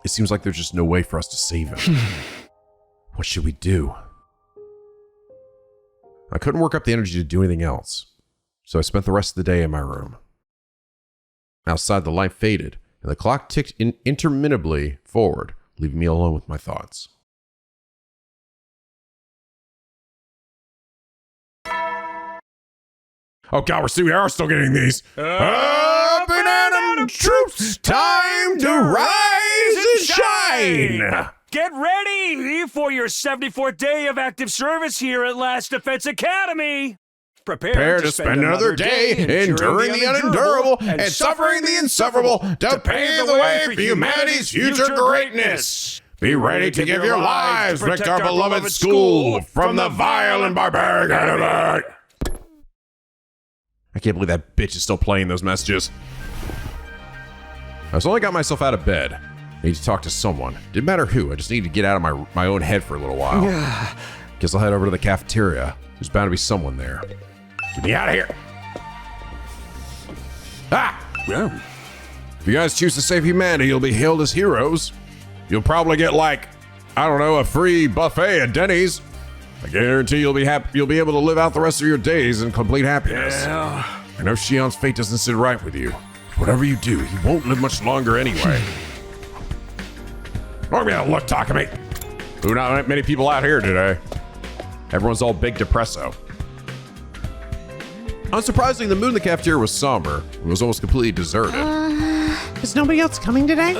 It seems like there's just no way for us to save him. What should we do? I couldn't work up the energy to do anything else, so I spent the rest of the day in my room. Outside, the light faded, and the clock ticked interminably forward, leaving me alone with my thoughts. Oh god, we are still getting these. Up and at 'em, troops! Time to rise and shine! Get ready for your 74th day of active service here at Last Defense Academy. Prepare to spend another day enduring the unendurable and suffering the insufferable to pave the way for humanity's future greatness. Be ready to give your lives, protect our beloved school from the vile and barbaric enemy. I can't believe that bitch is still playing those messages. I was only got myself out of bed. I need to talk to someone. Didn't matter who, I just need to get out of my own head for a little while. Guess I'll head over to the cafeteria. There's bound to be someone there. Get me out of here. Well, if you guys choose to save humanity, you'll be hailed as heroes. You'll probably get like, I don't know, a free buffet at Denny's. I guarantee you'll be able to live out the rest of your days in complete happiness. yeah. I know Shion's fate doesn't sit right with you. Whatever you do, he won't live much longer anyway. Oh yeah, look, Takumi. Ooh, not many people out here today. Everyone's all big depresso. Unsurprisingly, the mood in the cafeteria was somber. It was almost completely deserted. Is nobody else coming today?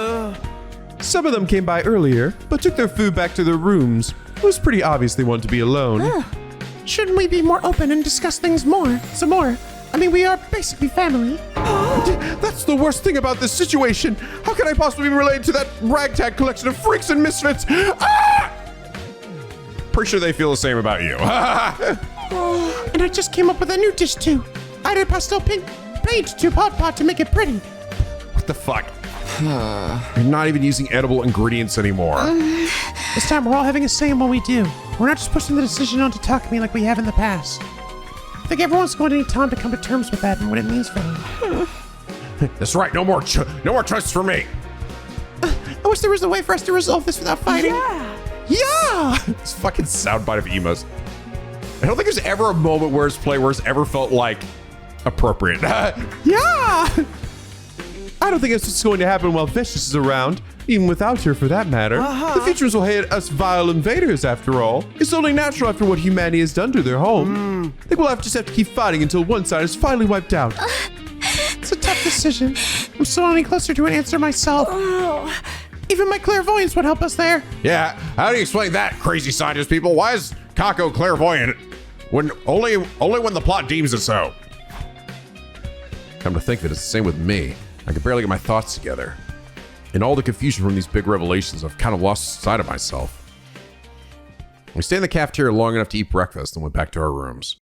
Some of them came by earlier, but took their food back to their rooms. It was pretty obvious they wanted to be alone. Shouldn't we be more open and discuss things some more? I mean, we are basically family. That's the worst thing about this situation. How can I possibly be related to that ragtag collection of freaks and misfits? Pretty sure they feel the same about you. And I just came up with a new dish too. I added pastel pink paint to Pot Pot to make it pretty. What the fuck? You're not even using edible ingredients anymore. This time we're all having a say in what we do. We're not just pushing the decision onto Takumi like we have in the past. I think everyone's going to need time to come to terms with that and what it means for them. That's right. No more choices for me. I wish there was a way for us to resolve this without fighting. Yeah! This fucking soundbite of Emos. I don't think there's ever a moment where it's ever felt like appropriate. Yeah! I don't think that's what's going to happen while Vicious is around, even without her for that matter. The Futurans will hate us vile invaders after all. It's only natural after what humanity has done to their home. I think we'll just have to keep fighting until one side is finally wiped out. It's a tough decision. I'm still any closer to an answer myself. Even my clairvoyance would help us there. Yeah, how do you explain that, crazy scientist people? Why is Kako clairvoyant when only when the plot deems it so? Come to think of it, it's the same with me. I can barely get my thoughts together. In all the confusion from these big revelations, I've kind of lost sight of myself. We stayed in the cafeteria long enough to eat breakfast and went back to our rooms.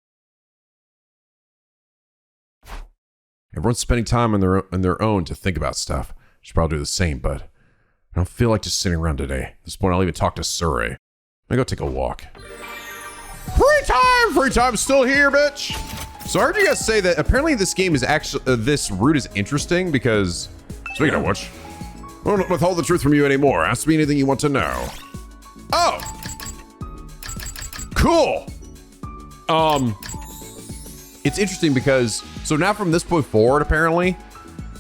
Everyone's spending time on their own to think about stuff. Should probably do the same, but I don't feel like just sitting around today. At this point, I'll even talk to Sirei. I'm gonna go take a walk. Free time! Free time's still here, bitch! So I heard you guys say that apparently this game is actually, this route is interesting because, speaking of which, I won't withhold the truth from you anymore. Ask me anything you want to know. Oh! Cool! It's interesting because, so now from this point forward, apparently,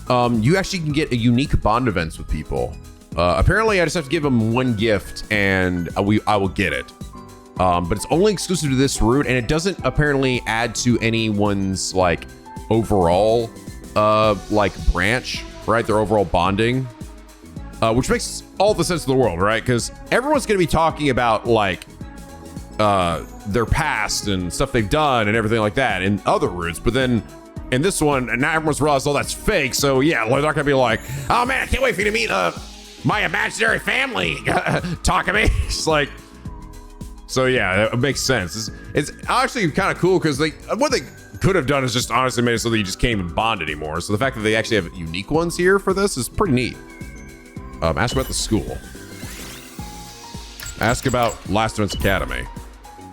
you actually can get a unique bond events with people. Apparently, I just have to give them one gift and I will get it. But it's only exclusive to this route, and it doesn't apparently add to anyone's like overall like branch, right? Their overall bonding, which makes all the sense in the world, right? Because everyone's gonna be talking about like their past and stuff they've done and everything like that in other routes, but then in this one, and now everyone's realized all that's fake. So yeah, they're not gonna be like, oh man, I can't wait for you to meet my imaginary family, Takumi. It's like. So yeah, it makes sense. It's actually kind of cool because what they could have done is just honestly made it so that you just can't even bond anymore. So the fact that they actually have unique ones here for this is pretty neat. Ask about the school. Ask about Last Events Academy.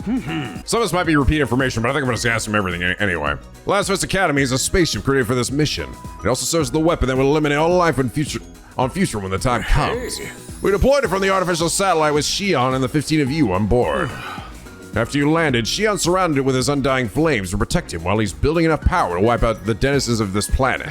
Some of this might be repeat information, but I think I'm going to ask them everything anyway. Last Events Academy is a spaceship created for this mission. It also serves as the weapon that will eliminate all life in future when the time comes. We deployed it from the artificial satellite with Shion and the 15 of you on board. After you landed, Shion surrounded it with his undying flames to protect him while he's building enough power to wipe out the denizens of this planet.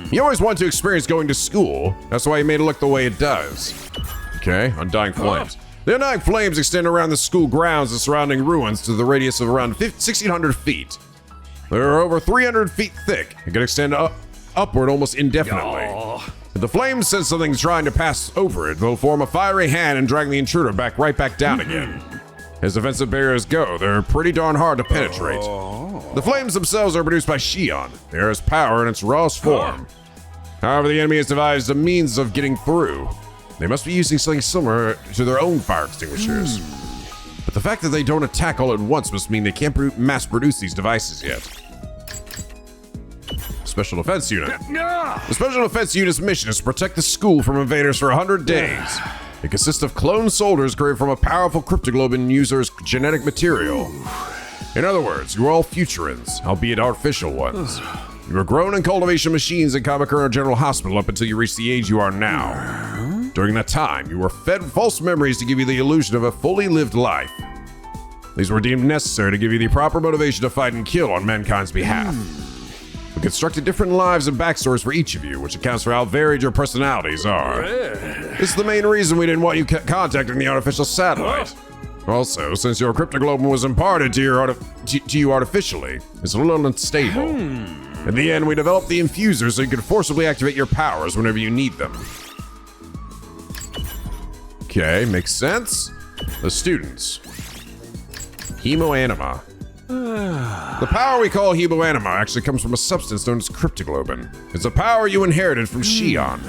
He always wanted to experience going to school. That's why he made it look the way it does. Okay, undying flames. The undying flames extend around the school grounds and surrounding ruins to the radius of around 1,600 feet. They're over 300 feet thick and can extend upward almost indefinitely. If the flames sense something's trying to pass over it, they'll form a fiery hand and drag the intruder right back down again. As defensive barriers go, they're pretty darn hard to penetrate. The flames themselves are produced by Shion. They are his power in its rawest form. However, the enemy has devised a means of getting through. They must be using something similar to their own fire extinguishers. But the fact that they don't attack all at once must mean they can't mass produce these devices yet. Special Defense Unit. The Special Defense Unit's mission is to protect the school from invaders for 100 days. It consists of clone soldiers created from a powerful cryptoglobin user's genetic material. In other words, you are all Futurans, albeit artificial ones. You were grown in cultivation machines in Kamakura General Hospital up until you reached the age you are now. During that time, you were fed false memories to give you the illusion of a fully lived life. These were deemed necessary to give you the proper motivation to fight and kill on mankind's behalf. We constructed different lives and backstories for each of you, which accounts for how varied your personalities are. This is the main reason we didn't want you contacting the artificial satellite. Also, since your cryptoglobin was imparted to you artificially, it's a little unstable. In the end, we developed the infusers so you could forcibly activate your powers whenever you need them. Okay, makes sense. The students. Hemoanima. The power we call Hemoanima actually comes from a substance known as cryptoglobin. It's a power you inherited from Shion.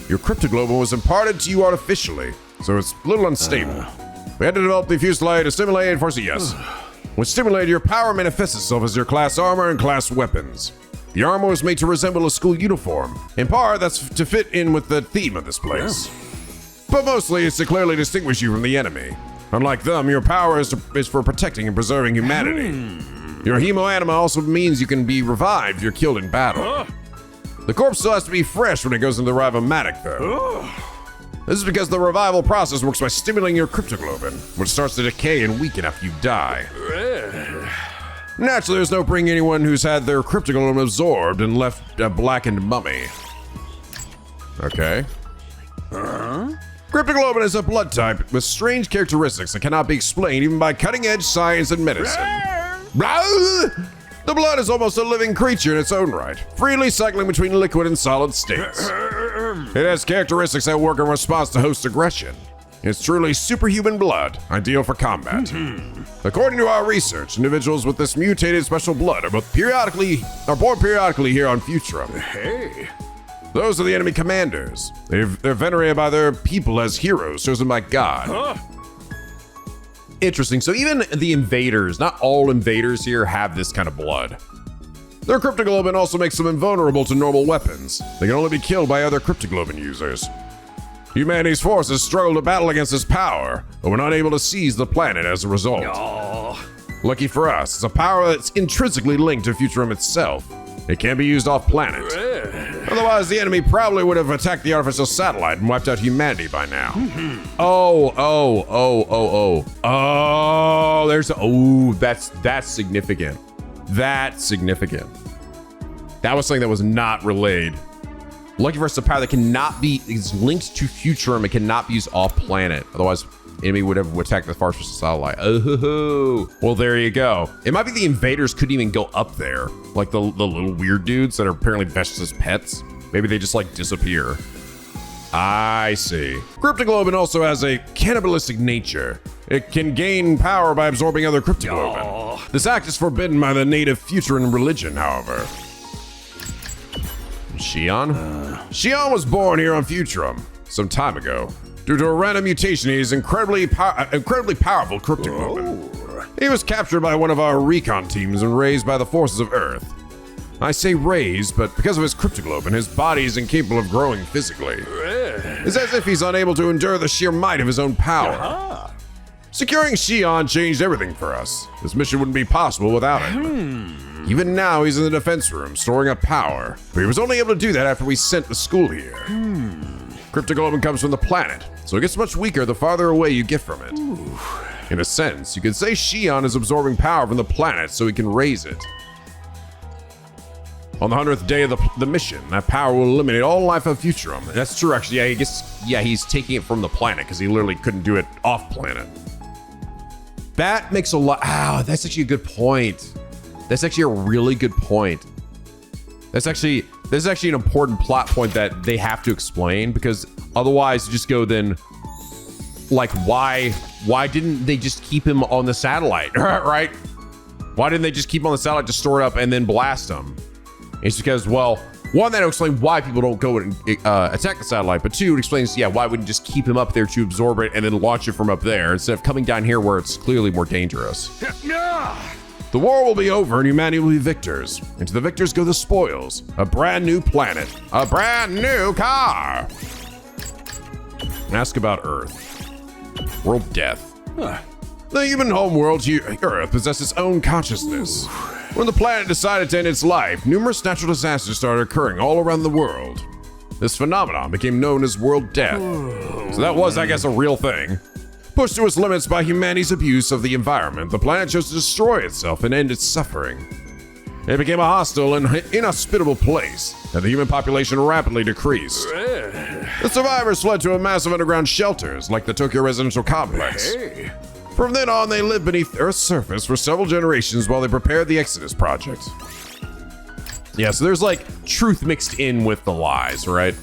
Your cryptoglobin was imparted to you artificially, so it's a little unstable. We had to develop the fused light to stimulate and force it, yes. When stimulated, your power manifests itself as your class armor and class weapons. The armor was made to resemble a school uniform. In part, that's to fit in with the theme of this place. But mostly, it's to clearly distinguish you from the enemy. Unlike them, your power is for protecting and preserving humanity. Your Hemoanima also means you can be revived if you're killed in battle. The corpse still has to be fresh when it goes into the Revimatic, though. This is because the revival process works by stimulating your cryptoglobin, which starts to decay and weaken after you die. Naturally, there's no bringing anyone who's had their cryptoglobin absorbed and left a blackened mummy. Okay. Cryptoglobin is a blood type with strange characteristics that cannot be explained even by cutting-edge science and medicine. The blood is almost a living creature in its own right, freely cycling between liquid and solid states. It has characteristics that work in response to host aggression. It's truly superhuman blood, ideal for combat. According to our research, individuals with this mutated special blood are born periodically here on Futurum. Hey. Those are the enemy commanders. They're venerated by their people as heroes chosen by God. Interesting. So even the invaders, not all invaders here have this kind of blood. Their cryptoglobin also makes them invulnerable to normal weapons. They can only be killed by other cryptoglobin users. Humanity's forces struggle to battle against this power, but we're not able to seize the planet as a result. Lucky for us, it's a power that's intrinsically linked to Futurum itself. It can't be used off-planet. Otherwise, the enemy probably would have attacked the artificial satellite and wiped out humanity by now. That's significant. That's significant. That was something that was not relayed. Lucky for us, a power that is linked to Futurum. It cannot be used off-planet. Otherwise, enemy would have attacked the artificial satellite. Oh, well, there you go. It might be the invaders couldn't even go up there. Like the little weird dudes that are apparently vested as pets. Maybe they just like disappear. I see. Cryptoglobin also has a cannibalistic nature. It can gain power by absorbing other cryptoglobin. This act is forbidden by the native Futuran religion, however. Shion? Shion was born here on Futurum some time ago. Due to a random mutation, he is incredibly powerful cryptoglobin. He was captured by one of our recon teams and raised by the forces of Earth. I say raised, but because of his cryptoglobin, his body is incapable of growing physically. It's as if he's unable to endure the sheer might of his own power. Securing Shion changed everything for us. This mission wouldn't be possible without him. Even now, he's in the defense room, storing up power. But he was only able to do that after we sent the school here. Cryptoglobin comes from the planet, so it gets much weaker the farther away you get from it. In a sense, you could say Shion is absorbing power from the planet so he can raise it. On the 100th day of the mission, that power will eliminate all life of Futurum. That's true, actually. He's taking it from the planet because he literally couldn't do it off-planet. That makes a lot. That's actually a good point. That's actually a really good point. This is actually an important plot point that they have to explain, because otherwise you just go then, like, why didn't they just keep him on the satellite, right? Why didn't they just keep him on the satellite to store it up and then blast him? It's because, well, one, that'll explain why people don't go and attack the satellite, but two, it explains, why wouldn't you just keep him up there to absorb it and then launch it from up there instead of coming down here where it's clearly more dangerous. The war will be over and humanity will be victors. And to the victors go the spoils. A brand new planet. A brand new car. Ask about Earth. World death. The human homeworld, Earth, possesses its own consciousness. When the planet decided to end its life, numerous natural disasters started occurring all around the world. This phenomenon became known as world death. So that was, I guess, a real thing. Pushed to its limits by humanity's abuse of the environment, the planet chose to destroy itself and end its suffering. It became a hostile and inhospitable place, and the human population rapidly decreased. The survivors fled to a massive underground shelters, like the Tokyo residential complex. From then on, they lived beneath Earth's surface for several generations while they prepared the Exodus Project. Yeah, so there's like truth mixed in with the lies, right?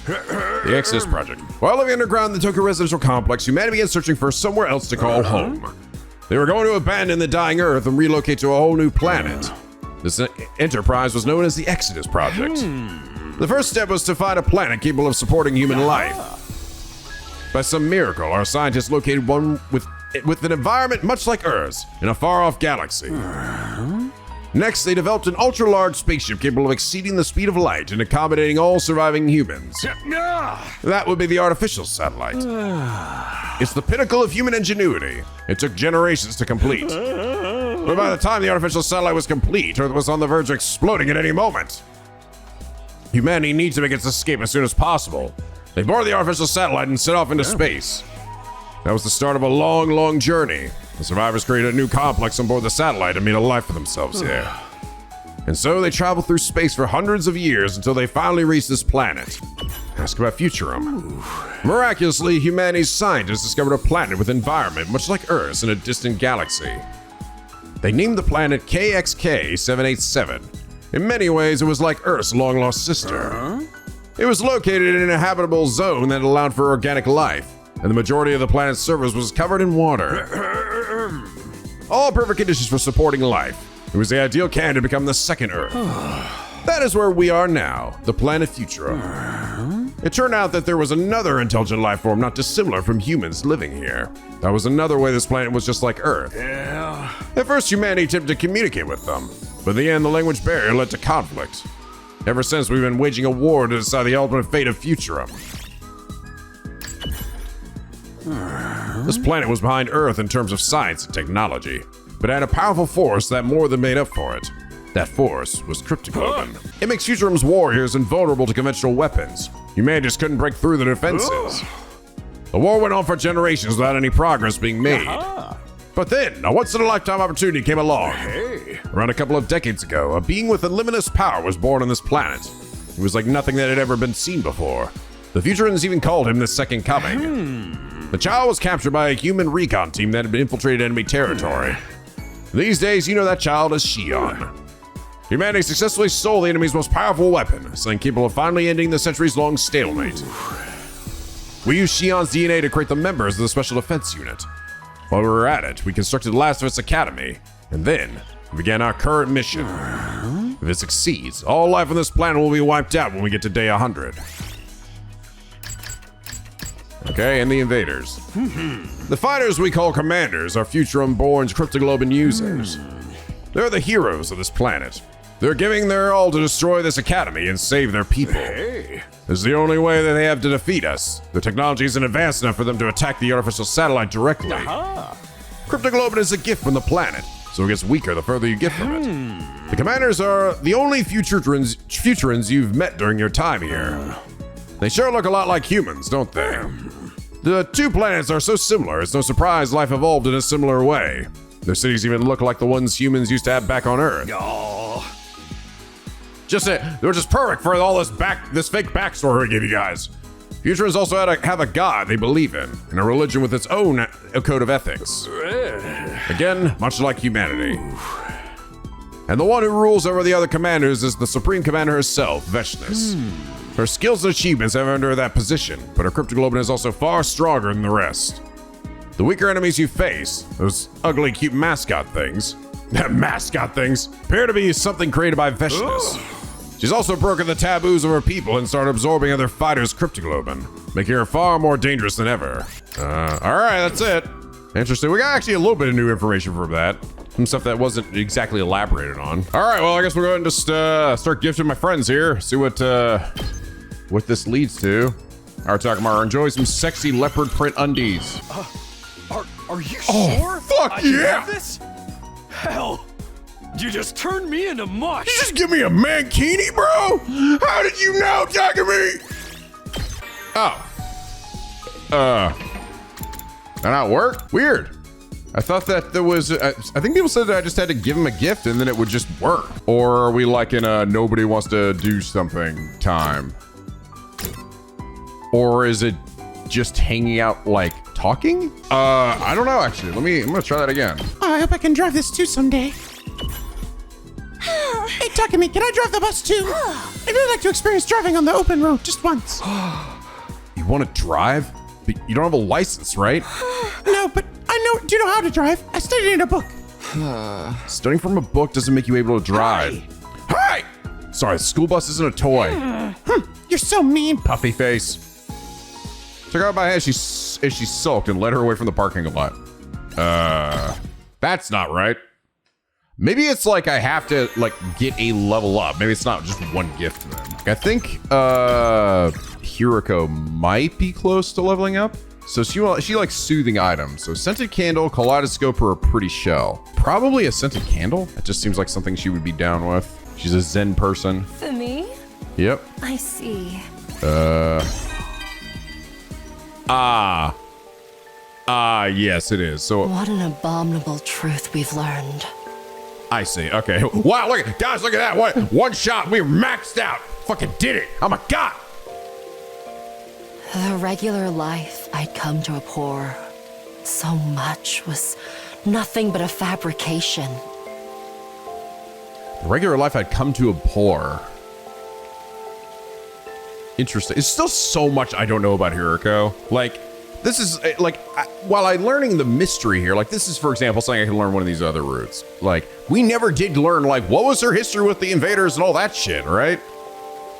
The Exodus Project. While living underground in the Tokyo residential complex, humanity began searching for somewhere else to call home. They were going to abandon the dying Earth and relocate to a whole new planet. This enterprise was known as the Exodus Project. The first step was to find a planet capable of supporting human life. By some miracle, our scientists located one with with an environment much like Earth's in a far-off galaxy. Next, they developed an ultra-large spaceship capable of exceeding the speed of light and accommodating all surviving humans. That would be the artificial satellite. It's the pinnacle of human ingenuity. It took generations to complete. But by the time the artificial satellite was complete, Earth was on the verge of exploding at any moment. Humanity needs to make its escape as soon as possible. They boarded the artificial satellite and set off into space. That was the start of a long, long journey. The survivors created a new complex on board the satellite and made a life for themselves here. And so they traveled through space for hundreds of years until they finally reached this planet. Ask about Futurum. Miraculously, humanity's scientists discovered a planet with environment much like Earth's in a distant galaxy. They named the planet KXK-787. In many ways, it was like Earth's long-lost sister. It was located in a habitable zone that allowed for organic life, and the majority of the planet's surface was covered in water. All perfect conditions for supporting life. It was the ideal candidate to become the second Earth. That is where we are now, the planet Futurum. It turned out that there was another intelligent life form not dissimilar from humans living here. That was another way this planet was just like Earth. At first, humanity attempted to communicate with them, but in the end, the language barrier led to conflict. Ever since, we've been waging a war to decide the ultimate fate of Futurum. This planet was behind Earth in terms of science and technology, but had a powerful force that more than made up for it. That force was cryptoglobin. It makes Futurum's warriors invulnerable to conventional weapons. Humanity just couldn't break through the defenses. The war went on for generations without any progress being made. But then, a once-in-a-lifetime opportunity came along. Around a couple of decades ago, a being with limitless power was born on this planet. He was like nothing that had ever been seen before. The Futurans even called him the Second Coming. The child was captured by a human recon team that had infiltrated enemy territory. These days, you know that child as Shion. Humanity successfully stole the enemy's most powerful weapon, something capable of finally ending the centuries-long stalemate. We used Shion's DNA to create the members of the Special Defense Unit. While we were at it, we constructed the last of its academy, and then we began our current mission. If it succeeds, all life on this planet will be wiped out when we get to day 100. Okay, and the Invaders. The fighters we call Commanders are Futurum-born cryptoglobin users. They're the heroes of this planet. They're giving their all to destroy this academy and save their people. This is the only way that they have to defeat us. The technology isn't advanced enough for them to attack the artificial satellite directly. Cryptoglobin is a gift from the planet, so it gets weaker the further you get from it. The Commanders are the only Futurans you've met during your time here. They sure look a lot like humans, don't they? The two planets are so similar, it's no surprise life evolved in a similar way. Their cities even look like the ones humans used to have back on Earth. They were just perfect for all this fake backstory we give you guys. Futurans also have a god they believe in, and a religion with its own code of ethics. Again, much like humanity. And the one who rules over the other commanders is the Supreme Commander herself, Veshness. Her skills and achievements have earned her that position, but her cryptoglobin is also far stronger than the rest. The weaker enemies you face, those ugly, cute mascot things, appear to be something created by Veshness. She's also broken the taboos of her people and started absorbing other fighters' cryptoglobin, making her far more dangerous than ever. Alright, that's it. Interesting. We got actually a little bit of new information from that. Some stuff that wasn't exactly elaborated on. Alright, well, I guess we'll go ahead and just start gifting my friends here. See what this leads to. Alright, Takuma, enjoy some sexy leopard print undies. Are you sure? Fuck I can yeah! have this? Hell, you just turned me into mush. You just give me a mankini, bro? How did you know, Takumi? That not work? Weird. I thought that there was, I think people said that I just had to give him a gift and then it would just work. Or are we like in a nobody wants to do something time? Or is it just hanging out like talking? I don't know actually. I'm gonna try that again. Oh, I hope I can drive this too someday. Hey, Takumi, can I drive the bus too? I'd really like to experience driving on the open road just once. You wanna drive? But you don't have a license, right? No, but I know. Do you know how to drive? I studied in a book. Studying from a book doesn't make you able to drive. Hey! Sorry, the school bus isn't a toy. You're so mean. Puffy face. Took her out by hand as she sulked and led her away from the parking lot. That's not right. Maybe it's like I have to like get a level up. Maybe it's not just one gift then. I think Hiroko might be close to leveling up. So she likes soothing items. So scented candle, kaleidoscope, or a pretty shell. Probably a scented candle. That just seems like something she would be down with. She's a Zen person. For me? Yep. I see. Yes, it is. So What an abominable truth we've learned. I see. Okay. Wow, look at guys, look at that. What one shot, we maxed out. Fucking did it. Oh my god. The regular life I'd come to abhor so much was nothing but a fabrication. The regular life I'd come to abhor. Interesting. It's still so much I don't know about Hiroko. Like, this is like, while I'm learning the mystery here, like this is, for example, something I can learn one of these other routes. Like, we never did learn, like, what was her history with the invaders and all that shit, right?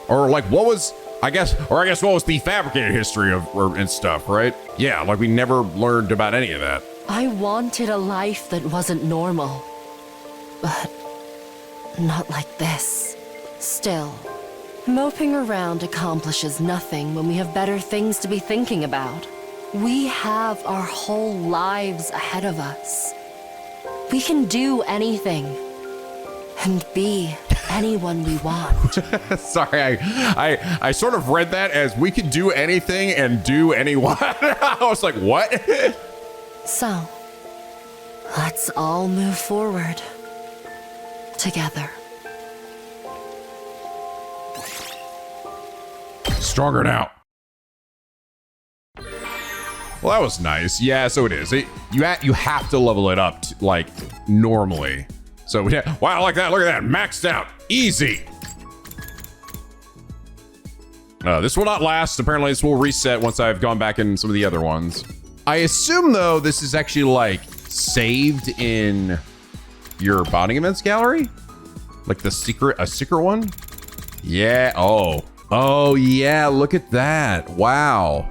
Or like, what was, I guess what was the fabricated history of, and stuff, right? Yeah, like we never learned about any of that. I wanted a life that wasn't normal, but not like this. Still, moping around accomplishes nothing when we have better things to be thinking about. We have our whole lives ahead of us. We can do anything and be anyone we want. Sorry, I sort of read that as we could do anything and do anyone. I was like, what? So, let's all move forward together. Stronger now. Well, that was nice. Yeah, so it is. You have to level it up like normally. So yeah, wow, like that. Look at that, maxed out, easy. This will not last. Apparently, this will reset once I've gone back in some of the other ones. I assume though this is actually like saved in your bonding events gallery, like a secret one. Yeah. Oh yeah. Look at that. Wow.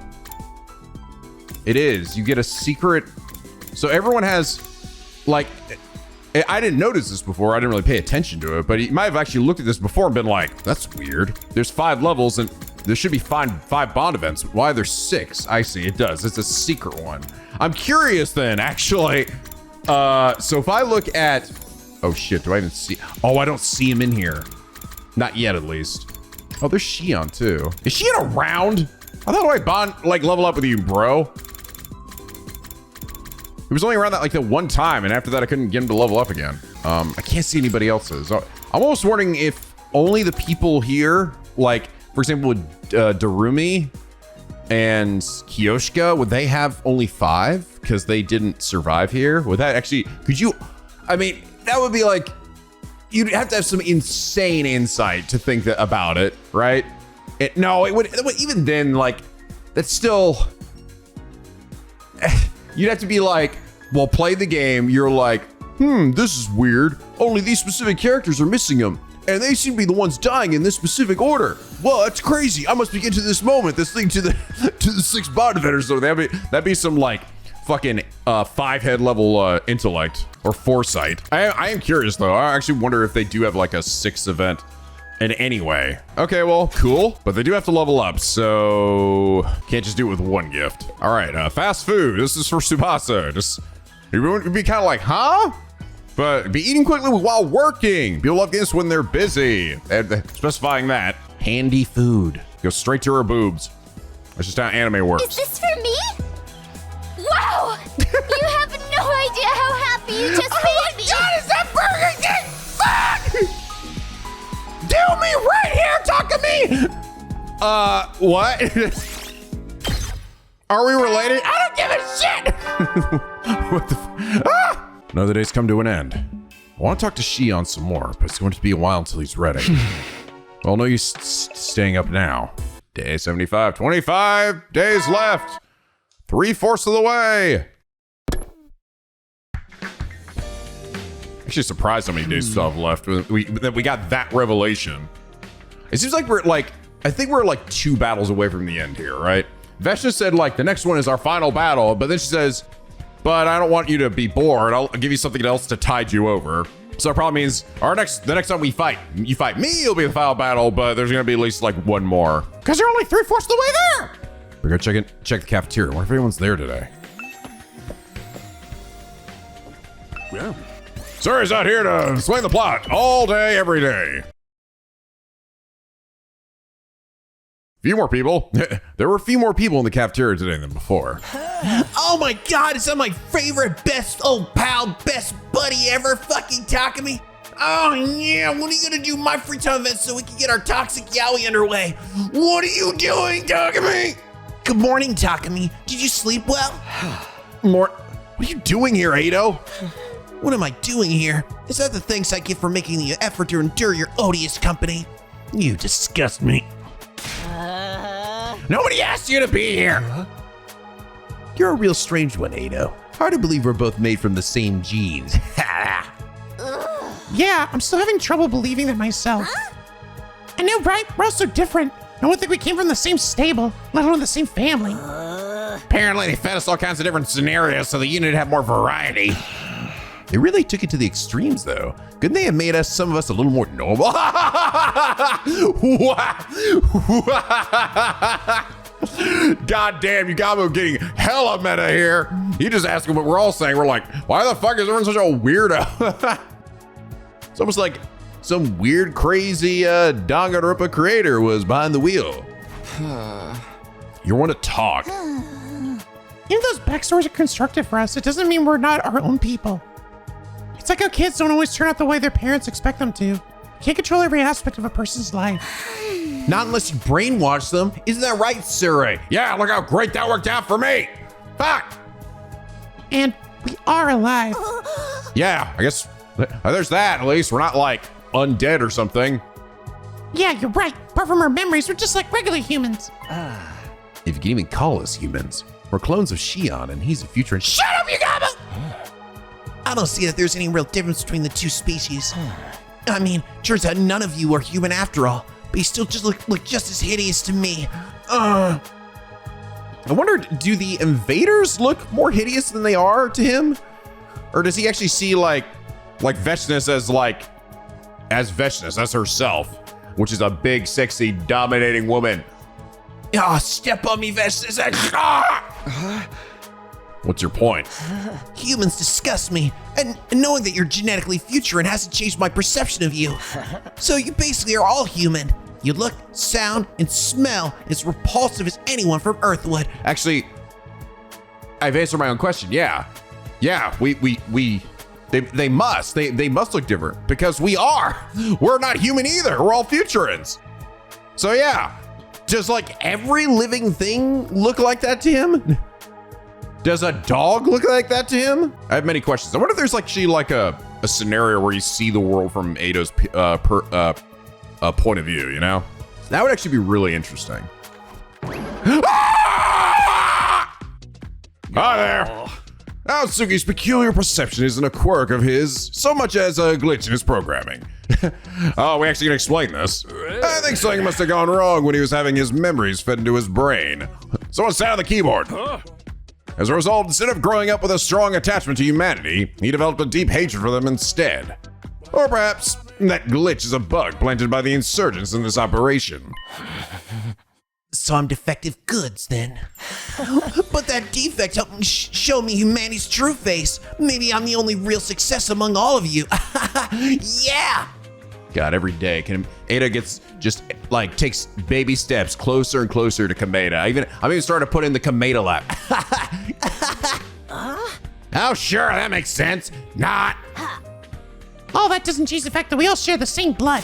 It is. You get a secret. So everyone has, like, I didn't notice this before. I didn't really pay attention to it, but you might have actually looked at this before and been like, that's weird. There's 5 levels and there should be 5 bond events. Why there's 6? I see. It does. It's a secret one. I'm curious then, actually. So if I look at, oh shit, do I even see? Oh, I don't see him in here. Not yet, at least. Oh, there's Shion too. Is Shion around? I thought I bond, like, level up with you, bro. It was only around that like the one time, and after that I couldn't get him to level up again. I can't see anybody else's. I'm almost wondering if only the people here, like for example with Darumi and Kyoshika, would they have only 5 because they didn't survive here? Would that actually, could you, I mean, that would be like, you'd have to have some insane insight to think that about it, right? It would, even then, like, that's still, you'd have to be like, well, play the game. You're like, this is weird. Only these specific characters are missing them, and they seem to be the ones dying in this specific order. Well, that's crazy. I must be getting to this moment that's leading to the 6 bond events. So that'd be some like fucking 5-head level intellect or foresight. I am curious though. I actually wonder if they do have like a 6th event in any way. Okay, well, cool. But they do have to level up, so can't just do it with 1 gift. All right, fast food. This is for Tsubasa. You'd be kind of like, huh? But be eating quickly while working. People love this when they're busy. Specifying that. Handy food. Go straight to her boobs. That's just how anime works. Is this for me? Wow! You have no idea how happy you just made me. Oh my god, is that Burger King? Fuck! Do me right here, Takumi! What? Are we related? I don't give a shit! What the Another day's come to an end. I want to talk to Shion some more, but it's going to be a while until he's ready. Well, no use staying up now. Day 75, 25 days left. 3/4 of the way. Actually surprised how many days still have left. We got that revelation. It seems like I think we're like 2 battles away from the end here, right? Veshna said like the next one is our final battle, but then she says, but I don't want you to be bored. I'll give you something else to tide you over. So it probably means the next time we fight, you fight me, it'll be the final battle, but there's gonna be at least like one more. Because you're only 3/4 of the way there. We're gonna check the cafeteria. I wonder if anyone's there today. Yeah. Siri's out here to explain the plot all day, every day. Few more people. There were a few more people in the cafeteria today than before. Oh my god, is that my favorite, best old pal, best buddy ever, fucking Takumi? Oh yeah, what are you gonna do in my free time event so we can get our toxic yaoi underway? What are you doing, Takumi? Good morning, Takumi. Did you sleep well? What are you doing here, Ado? What am I doing here? Is that the thanks I get for making the effort to endure your odious company? You disgust me. Nobody asked you to be here. You're a real strange one, Ado. Hard to believe we're both made from the same genes. Yeah, I'm still having trouble believing that myself. I know, right? We're all so different. No one think we came from the same stable, let alone the same family. Apparently they fed us all kinds of different scenarios so the unit would have more variety. They really took it to the extremes, though. Couldn't they have made some of us a little more normal? God damn, you got me getting hella meta here. You just asking what we're all saying. We're like, why the fuck is everyone such a weirdo? It's almost like some weird, crazy danganronpa creator was behind the wheel. You want to talk. Even those backstories are constructive for us, it doesn't mean we're not our own people. It's like how kids don't always turn out the way their parents expect them to. You can't control every aspect of a person's life. Not unless you brainwash them. Isn't that right, Sirei? Yeah, look how great that worked out for me. Fuck. And we are alive. Yeah, I guess there's that at least. We're not like undead or something. Yeah, you're right. Apart from our memories, we're just like regular humans. If you can even call us humans. We're clones of Shion, and he's a future. And Shut up, you gobble! I don't see that there's any real difference between the two species. I mean, turns out none of you are human after all, but you still just look just as hideous to me. I wonder, do the invaders look more hideous than they are to him? Or does he actually see like Vechness as Vechness, as herself, which is a big, sexy, dominating woman? Oh, step on me, Vechness. What's your point? Humans disgust me, and knowing that you're genetically future and hasn't changed my perception of you. So you basically are all human. You look, sound, and smell as repulsive as anyone from Earth would. Actually, I've answered my own question. Yeah, they must look different because we're not human either. We're all futurans. So yeah, does like every living thing look like that to him? does a dog look like that to him? I have many questions. I wonder if there's actually like a scenario where you see the world from Ado's point of view, you know? That would actually be really interesting. Hi there. Aotsuki's peculiar perception isn't a quirk of his so much as a glitch in his programming. Oh, we actually can explain this. I think something must have gone wrong when he was having his memories fed into his brain. Someone sat on the keyboard. As a result, instead of growing up with a strong attachment to humanity, he developed a deep hatred for them instead. Or perhaps that glitch is a bug planted by the insurgents in this operation. So I'm defective goods then. But that defect helped show me humanity's true face. Maybe I'm the only real success among all of you. Yeah! God, every day, Ada takes baby steps closer and closer to Kameda. I'm even starting to put in the Kameda lap. Oh, sure, that makes sense. Not. Oh, that doesn't change the fact that we all share the same blood.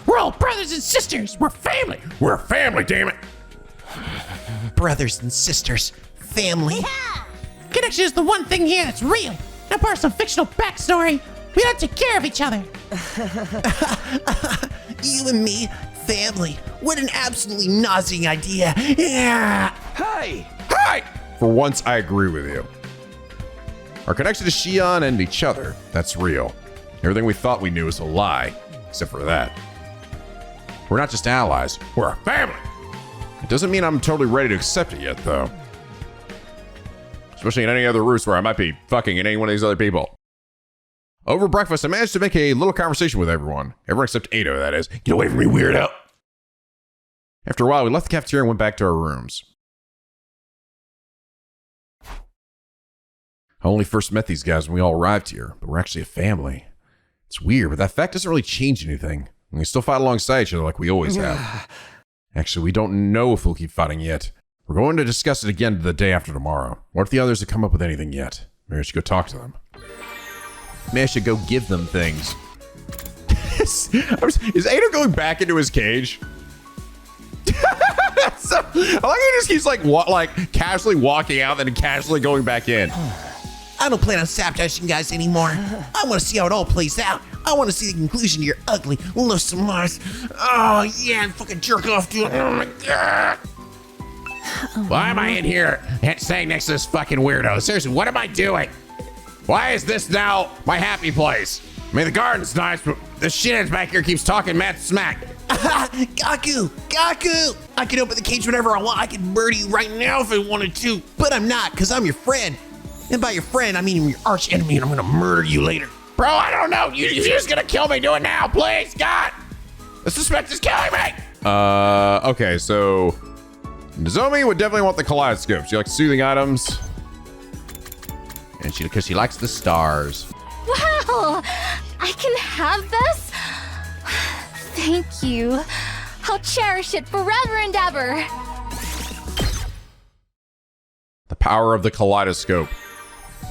We're all brothers and sisters. We're family. We're family, damn it. Brothers and sisters. Family. Connection is the one thing here that's real. Not part of some fictional backstory. We don't take care of each other. You and me, family. What an absolutely nauseating idea. Yeah. Hey! For once, I agree with you. Our connection to Shion and each other, that's real. Everything we thought we knew is a lie, except for that. We're not just allies, we're a family. It doesn't mean I'm totally ready to accept it yet, though. especially in any other roost where I might be fucking any one of these other people. Over breakfast, I managed to make a little conversation with everyone. Everyone except Ado, that is. Get away from me, weirdo. After a while, we left the cafeteria and went back to our rooms. I only first met these guys when we all arrived here, but we're actually a family. It's weird, but that fact doesn't really change anything. We can still fight alongside each other like we always have. Actually, we don't know if we'll keep fighting yet. We're going to discuss it again the day after tomorrow. What if the others have come up with anything yet? Maybe I should go talk to them. Maybe I should go give them things. Is Ado going back into his cage? So, I like he just keeps like casually walking out and then casually going back in. I don't plan on sabotaging you guys anymore. I want to see how it all plays out. I want to see the conclusion to your ugly, loathsome lives. Oh, yeah, and fucking jerk off, dude. Oh, my God. Why am I in here staying next to this fucking weirdo? Seriously, what am I doing? Why is this now my happy place? I mean, the garden's nice, but the shitheads back here keeps talking mad smack. Gaku! I can open the cage whenever I want. I can murder you right now if I wanted to. But I'm not, because I'm your friend. And by your friend, I mean your arch enemy, and I'm gonna murder you later. Bro, I don't know. You're just gonna kill me. Do it now, please. God! The suspect is killing me! Okay, so... Nozomi would definitely want the kaleidoscope. She likes soothing items. And because she likes the stars. Wow! I can have this? Thank you. I'll cherish it forever and ever. The power of the kaleidoscope.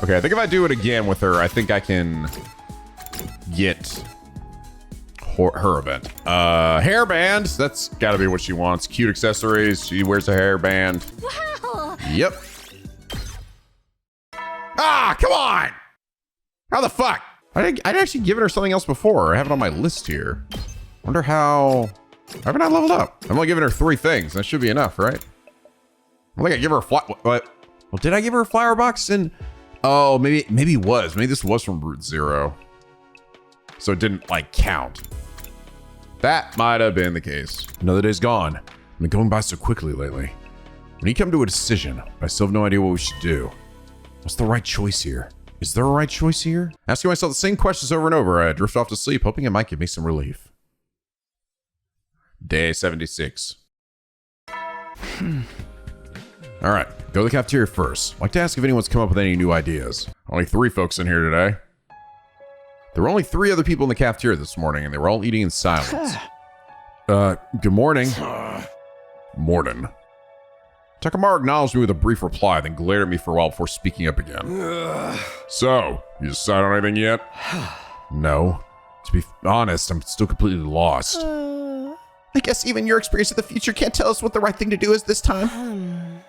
Okay, I think if I do it again with her, I think I can get her event. Hairband. That's gotta be what she wants. Cute accessories. She wears a hairband. Wow! Yep. Ah, come on! How the fuck? I'd actually given her something else before. I have it on my list here. Wonder how... Haven't I leveled up? I'm only giving her 3 things. That should be enough, right? I think I give her a what? Well, did I give her a flower box? And oh, maybe it was. Maybe this was from Route 0. So it didn't, like, count. That might have been the case. Another day's gone. I've been going by so quickly lately. When you come to a decision, I still have no idea what we should do. What's the right choice here? Is there a right choice here? Asking myself the same questions over and over, I drift off to sleep, hoping it might give me some relief. Day 76. All right, go to the cafeteria first. I'd like to ask if anyone's come up with any new ideas. Only 3 folks in here today. There were only 3 other people in the cafeteria this morning, and they were all eating in silence. Good morning. Morning. Takamaru acknowledged me with a brief reply, then glared at me for a while before speaking up again. So, you decided on anything yet? No. To be honest, I'm still completely lost. I guess even your experience of the future can't tell us what the right thing to do is this time.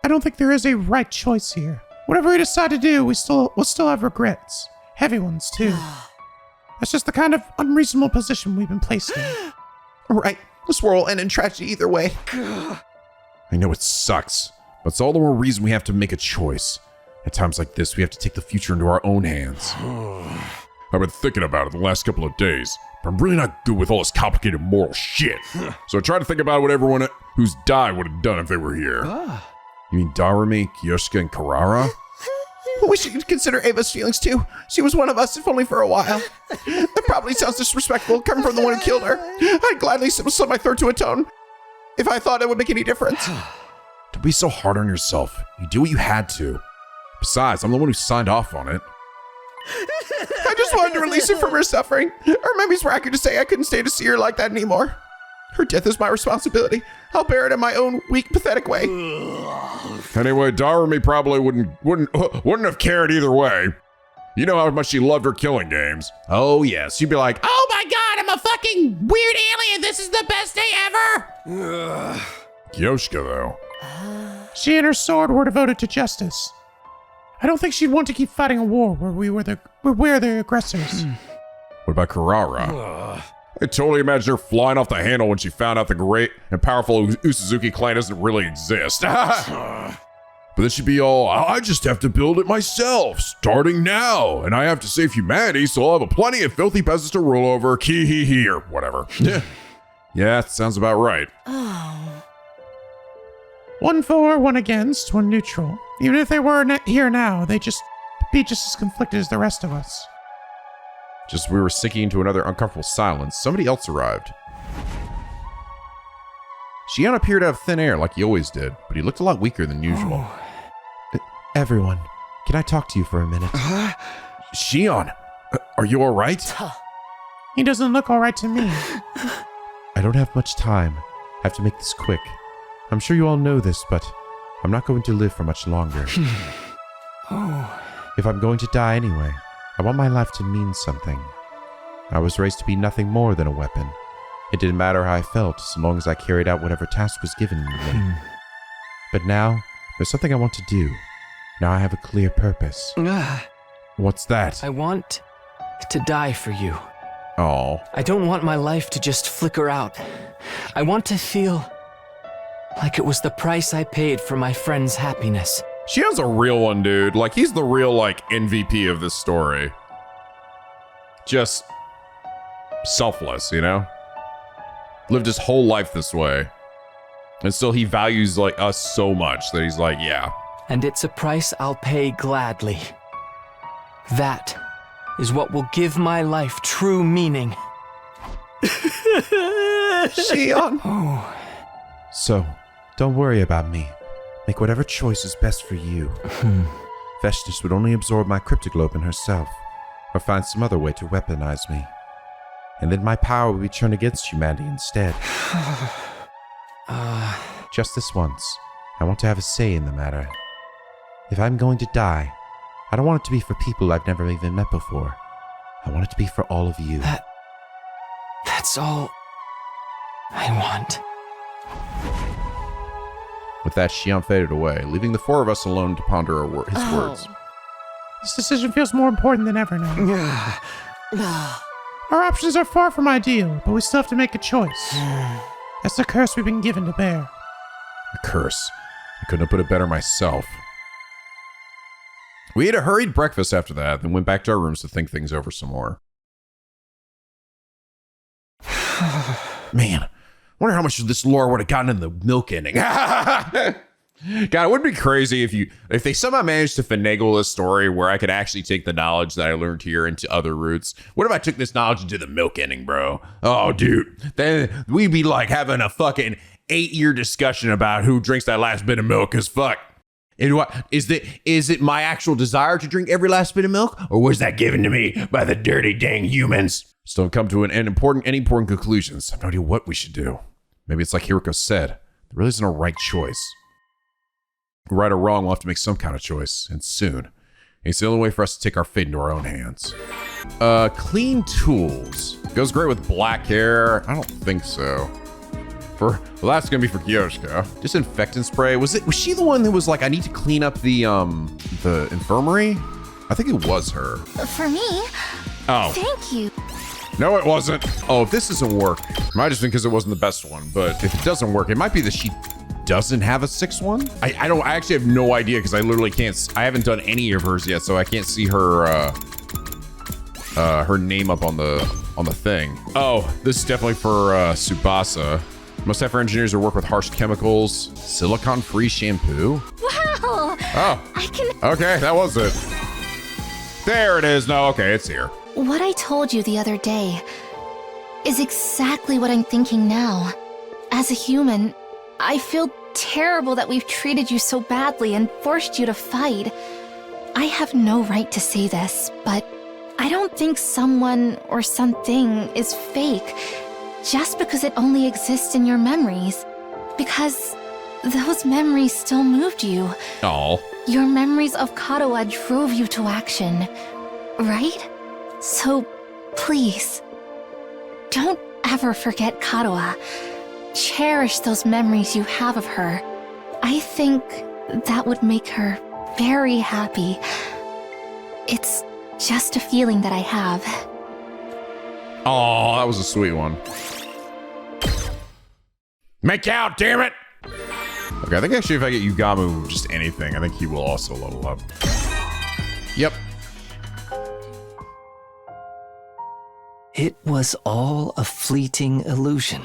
I don't think there is a right choice here. Whatever we decide to do, we'll still have regrets. Heavy ones, too. That's just the kind of unreasonable position we've been placed in. Right. This world will end in tragedy either way. I know it sucks, but it's all the more reason we have to make a choice. At times like this, we have to take the future into our own hands. I've been thinking about it the last couple of days, but I'm really not good with all this complicated moral shit. So I try to think about what everyone who's died would have done if they were here. You mean Darumi, Kyoshika, and Karara? We should consider Ava's feelings too. She was one of us, if only for a while. That probably sounds disrespectful, coming from the one who killed her. I'd gladly slit my throat to atone, if I thought it would make any difference. Don't be so hard on yourself. You do what you had to. Besides, I'm the one who signed off on it. I just wanted to release her from her suffering. Or maybe it's more accurate to say I couldn't stay to see her like that anymore. Her death is my responsibility. I'll bear it in my own weak, pathetic way. Anyway, Darumi probably wouldn't have cared either way. You know how much she loved her killing games. Oh yes, she'd be like, oh my god, I'm a fucking weird alien. This is the best day ever. Kyoshika though. She and her sword were devoted to justice. I don't think she'd want to keep fighting a war where we're the aggressors. What about Karara? I totally imagine her flying off the handle when she found out the great and powerful Usuzuki clan doesn't really exist. But then she'd be all, I just have to build it myself, starting now. And I have to save humanity, so I'll have plenty of filthy peasants to rule over, ki-hee-hee, or whatever. Yeah, that sounds about right. 1 for, 1 against, 1 neutral. Even if they were here now, they'd just be just as conflicted as the rest of us. Just we were sinking into another uncomfortable silence. Somebody else arrived. Shion appeared out of thin air like he always did, but he looked a lot weaker than usual. Everyone, can I talk to you for a minute? Shion, are you all right? He doesn't look all right to me. I don't have much time. I have to make this quick. I'm sure you all know this, but I'm not going to live for much longer. If I'm going to die anyway, I want my life to mean something. I was raised to be nothing more than a weapon. It didn't matter how I felt, so long as I carried out whatever task was given me. But now, there's something I want to do. Now I have a clear purpose. What's that? I want to die for you. Oh. I don't want my life to just flicker out. I want to feel like it was the price I paid for my friend's happiness. Shion's a real one, dude. Like, he's the real, like, MVP of this story. Just selfless, you know? Lived his whole life this way. And still he values, like, us so much that he's like, yeah. And it's a price I'll pay gladly. That is what will give my life true meaning. Shion! So, don't worry about me. Make whatever choice is best for you. Vestus would only absorb my cryptoglobin herself, or find some other way to weaponize me. And then my power would be turned against humanity instead. Just this once, I want to have a say in the matter. If I'm going to die, I don't want it to be for people I've never even met before. I want it to be for all of you. That's all I want. With that, Shion faded away, leaving the four of us alone to ponder his words. This decision feels more important than ever now. Our options are far from ideal, but we still have to make a choice. That's the curse we've been given to bear. A curse. I couldn't have put it better myself. We ate a hurried breakfast after that, then went back to our rooms to think things over some more. Man, wonder how much of this lore would have gotten in the milk ending. God, it would be crazy if they somehow managed to finagle this story where I could actually take the knowledge that I learned here into other routes. What if I took this knowledge into the milk ending, bro? Oh, dude, then we'd be like having a fucking 8-year discussion about who drinks that last bit of milk, cause fuck. And what is it my actual desire to drink every last bit of milk, or was that given to me by the dirty dang humans? Still come to any important conclusions. I have no idea what we should do. Maybe it's like Hiroko said, there really isn't a right choice. Right or wrong, we'll have to make some kind of choice, and soon. It's the only way for us to take our fate into our own hands. Clean tools. Goes great with black hair. I don't think so. Well, that's gonna be for Kyoshiko. Disinfectant spray. Was she the one that was like, I need to clean up the infirmary? I think it was her. For me? Oh. Thank you. No, it wasn't. Oh, if this doesn't work, it might have been because it wasn't the best one. But if it doesn't work, it might be that she doesn't have a 6th one. I actually have no idea because I literally can't. I haven't done any of hers yet, so I can't see her her name up on the thing. Oh, this is definitely for Tsubasa. Most effort engineers who work with harsh chemicals. Silicon-free shampoo. Wow. Oh. I can. Okay, that was it. There it is. No, okay, it's here. What I told you the other day is exactly what I'm thinking now. As a human, I feel terrible that we've treated you so badly and forced you to fight. I have no right to say this, but I don't think someone or something is fake just because it only exists in your memories. Because those memories still moved you. Oh. Your memories of Katawa drove you to action, right? So, please, don't ever forget Katawa. Cherish those memories you have of her. I think that would make her very happy. It's just a feeling that I have. Oh, that was a sweet one. Make out, damn it! Okay, I think actually if I get Yugamu just anything, I think he will also level up. Yep. It was all a fleeting illusion.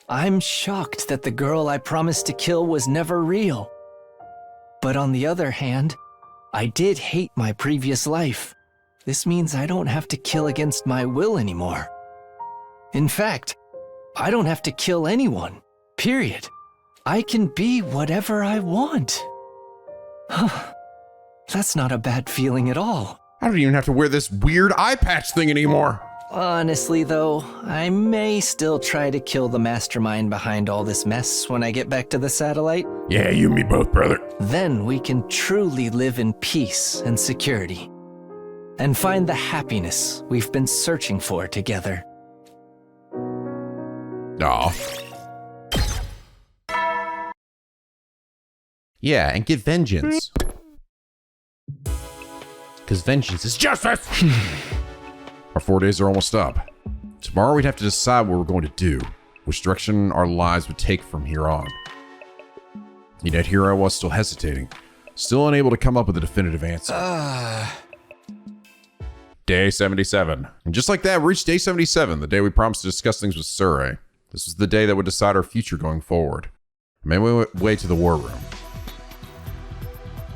I'm shocked that the girl I promised to kill was never real. But on the other hand, I did hate my previous life. This means I don't have to kill against my will anymore. In fact, I don't have to kill anyone, period. I can be whatever I want. That's not a bad feeling at all. I don't even have to wear this weird eye patch thing anymore. Honestly, though, I may still try to kill the mastermind behind all this mess when I get back to the satellite. Yeah, you and me both, brother. Then we can truly live in peace and security. And find the happiness we've been searching for together. Aw. Yeah, and get vengeance. Because vengeance is Justice! Our 4 days are almost up. Tomorrow we'd have to decide what we're going to do, which direction our lives would take from here on. Yet here I was still hesitating, still unable to come up with a definitive answer. Day 77. And just like that, we reached day 77, the day we promised to discuss things with Sirei. This was the day that would decide our future going forward. I made my way to the war room.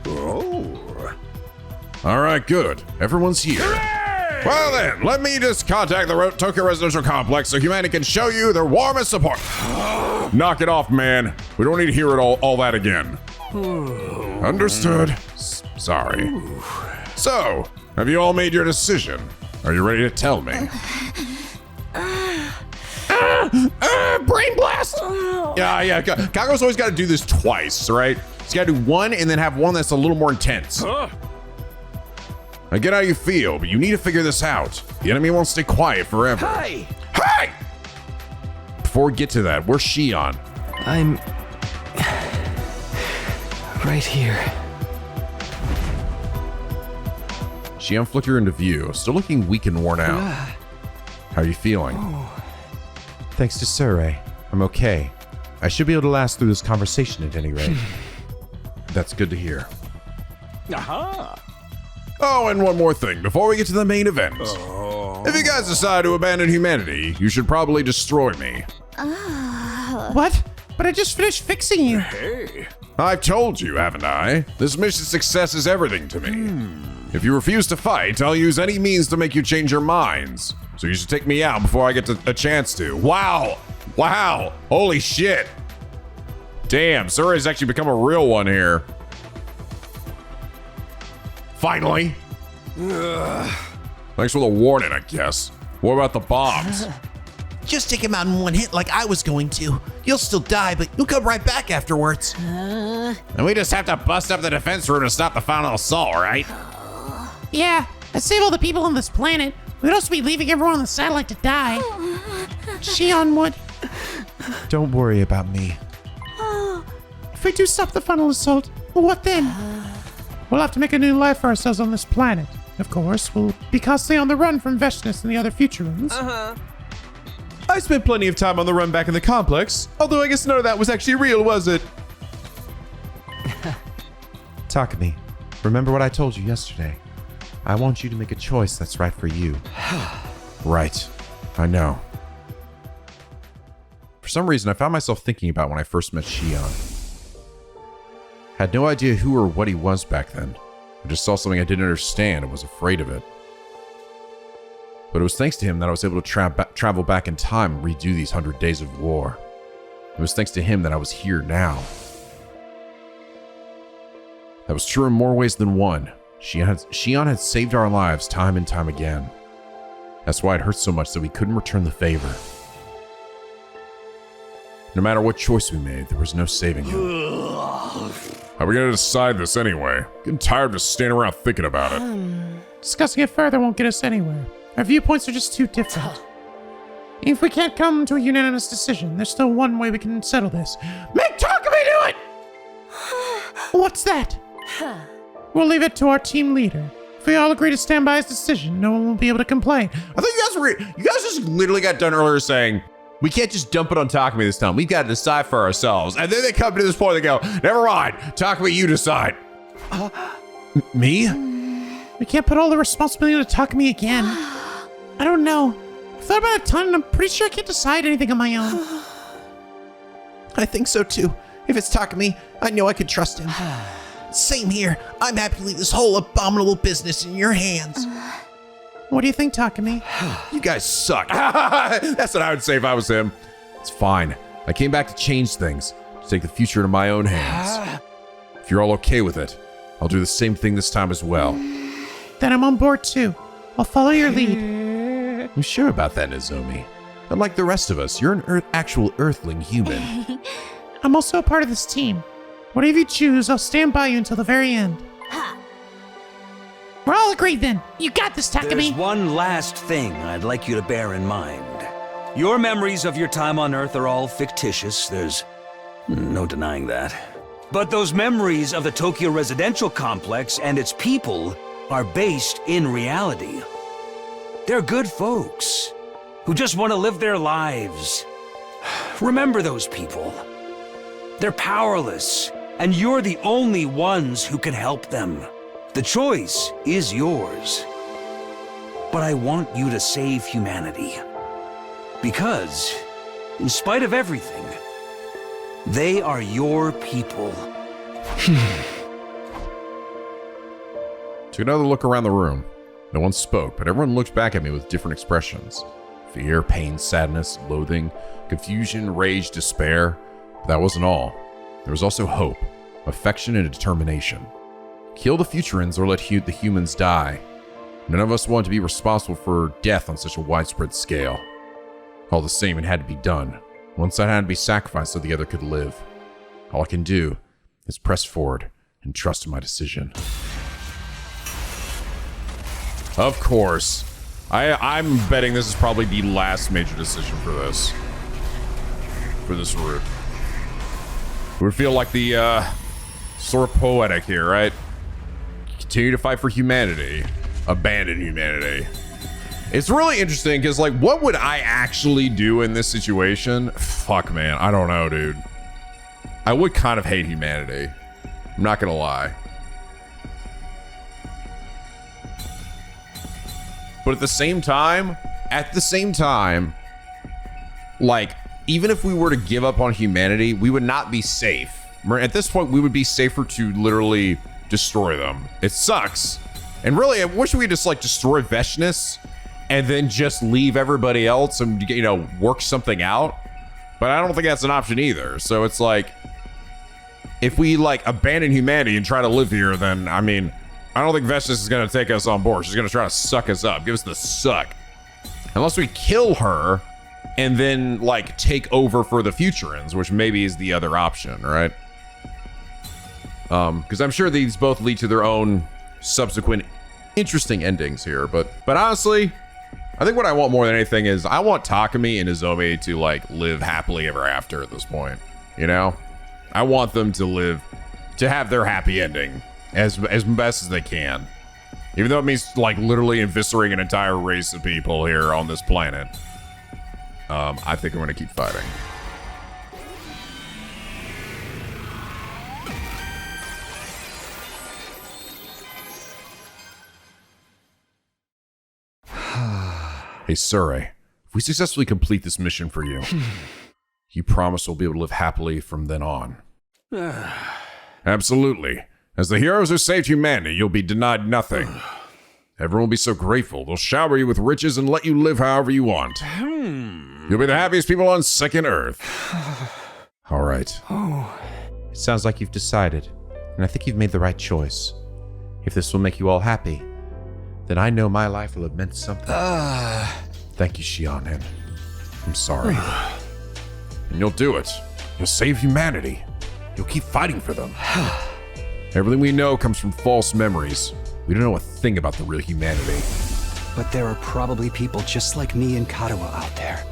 Oh. All right, good. Everyone's here. Hooray! Well then, let me just contact the Tokyo Residential Complex so humanity can show you their warmest support. Knock it off, man. We don't need to hear it all that again. Understood. Sorry. So, have you all made your decision? Are you ready to tell me? Brain blast! Yeah. Kago's always got to do this twice, right? He's got to do one and then have one that's a little more intense. I get how you feel, but you need to figure this out. The enemy won't stay quiet forever. Hey! Before we get to that, where's Shion? I'm right here. Shion flicked her into view, still looking weak and worn out. How are you feeling? Thanks to Sirei, I'm okay. I should be able to last through this conversation at any rate. That's good to hear. Oh, and one more thing before we get to the main event. If you guys decide to abandon humanity, you should probably destroy me. What? But I just finished fixing you. Hey. I've told you, haven't I? This mission's success is everything to me. If you refuse to fight, I'll use any means to make you change your minds. So you should take me out before I get a chance to. Wow. Holy shit. Damn, Sirei's actually become a real one here. Finally. Thanks for the warning, I guess. What about the bombs? Just take him out in one hit like I was going to. You'll still die, but you'll come right back afterwards. And we just have to bust up the defense room to stop the final assault, right? Yeah, let's save all the people on this planet. We'd also be leaving everyone on the satellite to die. Shion would. Don't worry about me. If we do stop the final assault, well, what then? We'll have to make a new life for ourselves on this planet. Of course, we'll be constantly on the run from Veshness and the other future rooms. I spent plenty of time on the run back in the complex, although I guess none of that was actually real, was it? Takumi, remember what I told you yesterday? I want you to make a choice that's right for you. Right. I know. For some reason, I found myself thinking about when I first met Shion. Had no idea who or what he was back then. I just saw something I didn't understand and was afraid of it. But it was thanks to him that I was able to travel back in time and redo these 100 days of war. It was thanks to him that I was here now. That was true in more ways than one. Shion had saved our lives time and time again. That's why it hurt so much that we couldn't return the favor. No matter what choice we made, there was no saving him. How are we gonna decide this anyway? Getting tired of just standing around thinking about it. Discussing it further won't get us anywhere. Our viewpoints are just too different. If we can't come to a unanimous decision, there's still one way we can settle this. Make Takumi do it! What's that? We'll leave it to our team leader. If we all agree to stand by his decision, no one will be able to complain. I thought you guys just literally got done earlier saying, we can't just dump it on Takumi this time. We've got to decide for ourselves. And then they come to this point and they go, never mind, Takumi, you decide. Me? We can't put all the responsibility on Takumi again. I don't know. I've thought about it a ton and I'm pretty sure I can't decide anything on my own. I think so too. If it's Takumi, I know I could trust him. Same here. I'm happy to leave this whole abominable business in your hands. What do you think, Takumi? You guys suck. That's what I would say if I was him. It's fine. I came back to change things, to take the future into my own hands. If you're all okay with it, I'll do the same thing this time as well. Then I'm on board too. I'll follow your lead. You sure about that, Nozomi? Unlike the rest of us, you're an actual Earthling human. I'm also a part of this team. Whatever you choose, I'll stand by you until the very end. We're all agreed then. You got this, Takumi. There's one last thing I'd like you to bear in mind. Your memories of your time on Earth are all fictitious. There's no denying that. But those memories of the Tokyo residential complex and its people are based in reality. They're good folks who just want to live their lives. Remember those people. They're powerless, and you're the only ones who can help them. The choice is yours. But I want you to save humanity. Because, in spite of everything, they are your people. Took another look around the room. No one spoke, but everyone looked back at me with different expressions. Fear, pain, sadness, loathing, confusion, rage, despair. But that wasn't all. There was also hope, affection, and determination. Kill the Futurans or let the humans die. None of us wanted to be responsible for death on such a widespread scale. All the same, it had to be done. One side had to be sacrificed so the other could live. All I can do is press forward and trust in my decision. Of course. I'm betting this is probably the last major decision for this. For this route. We feel like the, sort of poetic here, right? Continue to fight for humanity. Abandon humanity. It's really interesting because, like, what would I actually do in this situation? Fuck, man. I don't know, dude. I would kind of hate humanity. I'm not gonna lie. But at the same time, like, even if we were to give up on humanity, we would not be safe. At this point, we would be safer to literally destroy them. It sucks. And really, I wish we just, like, destroy Veshness and then just leave everybody else and, you know, work something out. But I don't think that's an option either. So it's like, if we, like, abandon humanity and try to live here, then, I mean, I don't think Veshness is going to take us on board. She's going to try to suck us up, give us the suck. Unless we kill her and then, like, take over for the Futurans, which maybe is the other option, right? Because I'm sure these both lead to their own subsequent interesting endings here. But honestly, I think what I want more than anything is I want Takumi and Nozomi to, like, live happily ever after at this point. You know? I want them to live, to have their happy ending as best as they can. Even though it means, like, literally eviscerating an entire race of people here on this planet. I think I'm going to keep fighting. Hey, Sirei, if we successfully complete this mission for you, you promise we'll be able to live happily from then on. Absolutely. As the heroes who saved humanity, you'll be denied nothing. Everyone will be so grateful. They'll shower you with riches and let you live however you want. You'll be the happiest people on second Earth. All right. It sounds like you've decided, and I think you've made the right choice. If this will make you all happy, then I know my life will have meant something. Thank you, Shianen. I'm sorry. And you'll do it. You'll save humanity. You'll keep fighting for them. Everything we know comes from false memories. We don't know a thing about the real humanity. But there are probably people just like me and Katawa out there.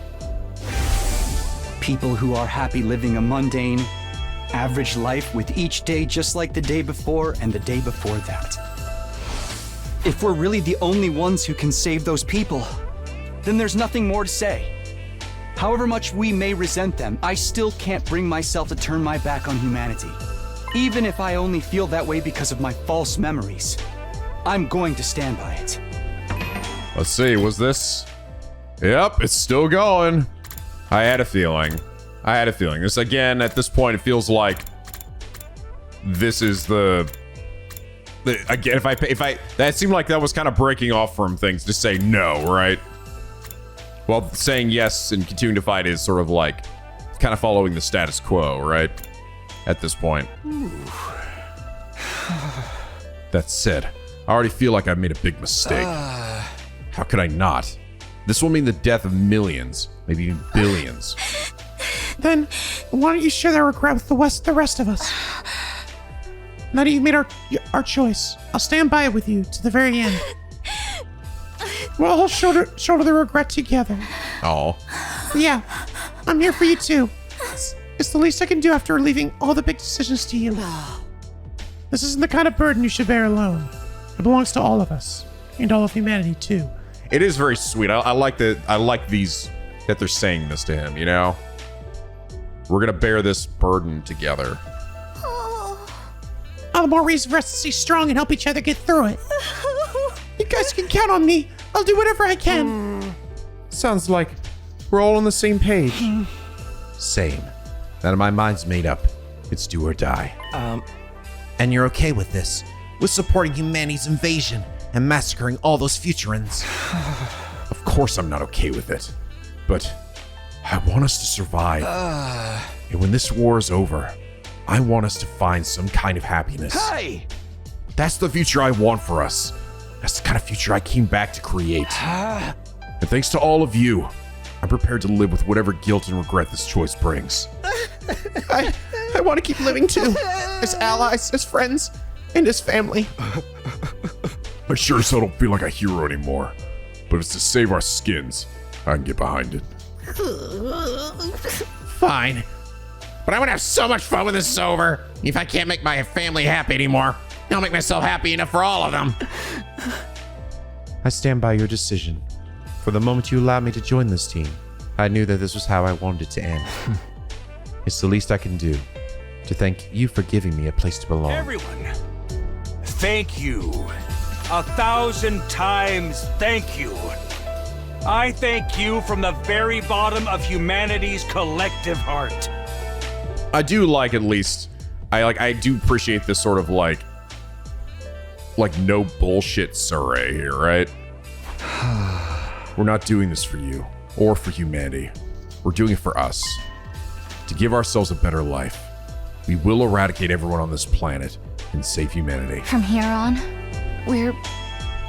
People who are happy living a mundane, average life with each day just like the day before and the day before that. If we're really the only ones who can save those people, then there's nothing more to say. However much we may resent them, I still can't bring myself to turn my back on humanity. Even if I only feel that way because of my false memories, I'm going to stand by it. Let's see, was this? Yep, it's still going. I had a feeling. This, again, at this point, it feels like this is the Again, if I that seemed like that was kind of breaking off from things to say no, right? Well, saying yes and continuing to fight is sort of like kind of following the status quo, right? At this point. That said, I already feel like I've made a big mistake. How could I not? This will mean the death of millions, maybe even billions. Then, why don't you share that regret with the rest of us? Now that you've made our choice, I'll stand by it with you to the very end. We'll all shoulder the regret together. Oh. Yeah, I'm here for you too. It's the least I can do after leaving all the big decisions to you. This isn't the kind of burden you should bear alone. It belongs to all of us, and all of humanity too. It is very sweet. I like that. I like these that they're saying this to him. You know, we're gonna bear this burden together. All the more reason for us to stay strong and help each other get through it. You guys can count on me. I'll do whatever I can. Sounds like we're all on the same page. Same. None of my mind's made up. It's do or die. And you're okay with this? With supporting humanity's invasion and massacring all those futurans? Of course I'm not okay with it. But I want us to survive. And when this war is over, I want us to find some kind of happiness. Hey! That's the future I want for us. That's the kind of future I came back to create. And thanks to all of you, I'm prepared to live with whatever guilt and regret this choice brings. I want to keep living too. As allies, as friends, and as family. I sure as hell don't feel like a hero anymore. But if it's to save our skins, I can get behind it. Fine. But I'm gonna have so much fun when this is over. If I can't make my family happy anymore, I'll make myself happy enough for all of them. I stand by your decision. For the moment you allowed me to join this team, I knew that this was how I wanted it to end. It's the least I can do to thank you for giving me a place to belong. Everyone, thank you. 1,000 times thank you. I thank you from the very bottom of humanity's collective heart. I do like, at least, I do appreciate this sort of like no bullshit Sirei here, right? We're not doing this for you or for humanity. We're doing it for us. To give ourselves a better life. We will eradicate everyone on this planet and save humanity. From here on, we're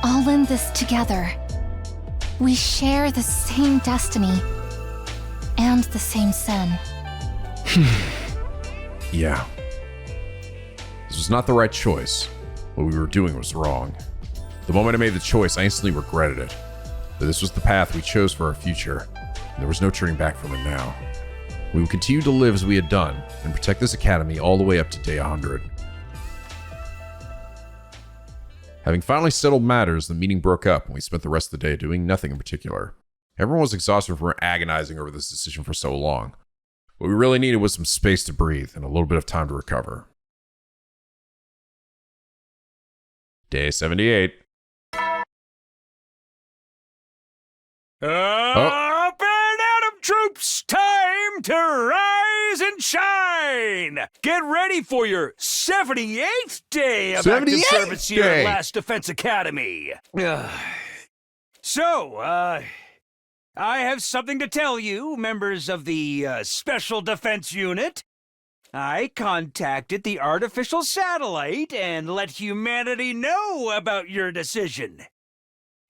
all in this together. We share the same destiny and the same sin. Yeah. This was not the right choice. What we were doing was wrong. The moment I made the choice, I instantly regretted it. But this was the path we chose for our future, and there was no turning back from it now. We will continue to live as we had done, and protect this academy all the way up to day 100. Having finally settled matters, the meeting broke up, and we spent the rest of the day doing nothing in particular. Everyone was exhausted from agonizing over this decision for so long. What we really needed was some space to breathe, and a little bit of time to recover. Day 78. Up and Atom troops, time to rise and shine! Get ready for your 78th day of active service here at Last Defense Academy. So, I have something to tell you, members of the Special Defense Unit. I contacted the artificial satellite and let humanity know about your decision.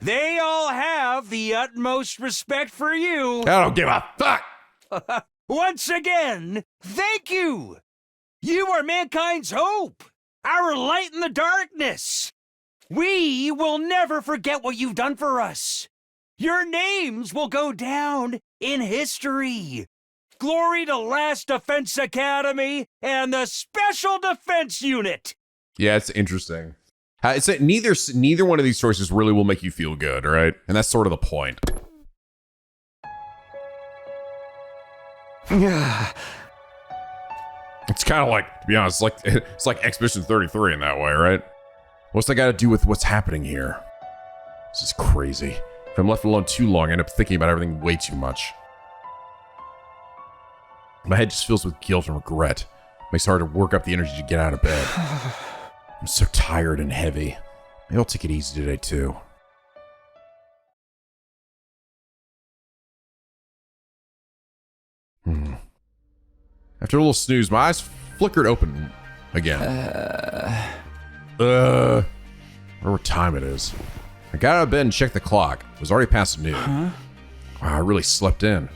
They all have the utmost respect for you. I don't give a fuck! Once again, thank you! You are mankind's hope, our light in the darkness. We will never forget what you've done for us. Your names will go down in history. Glory to Last Defense Academy and the Special Defense Unit. Yeah, it's interesting. It's that neither one of these choices really will make you feel good, right? And that's sort of the point. It's kind of like, to be honest, it's like Expedition 33 in that way, right? What's that got to do with what's happening here? This is crazy. If I'm left alone too long, I end up thinking about everything way too much. My head just fills with guilt and regret. Makes it hard to work up the energy to get out of bed. I'm so tired and heavy. Maybe I'll take it easy today, too. After a little snooze, my eyes flickered open again. Whatever time it is. I got out of bed and checked the clock. It was already past noon. Wow, I really slept in.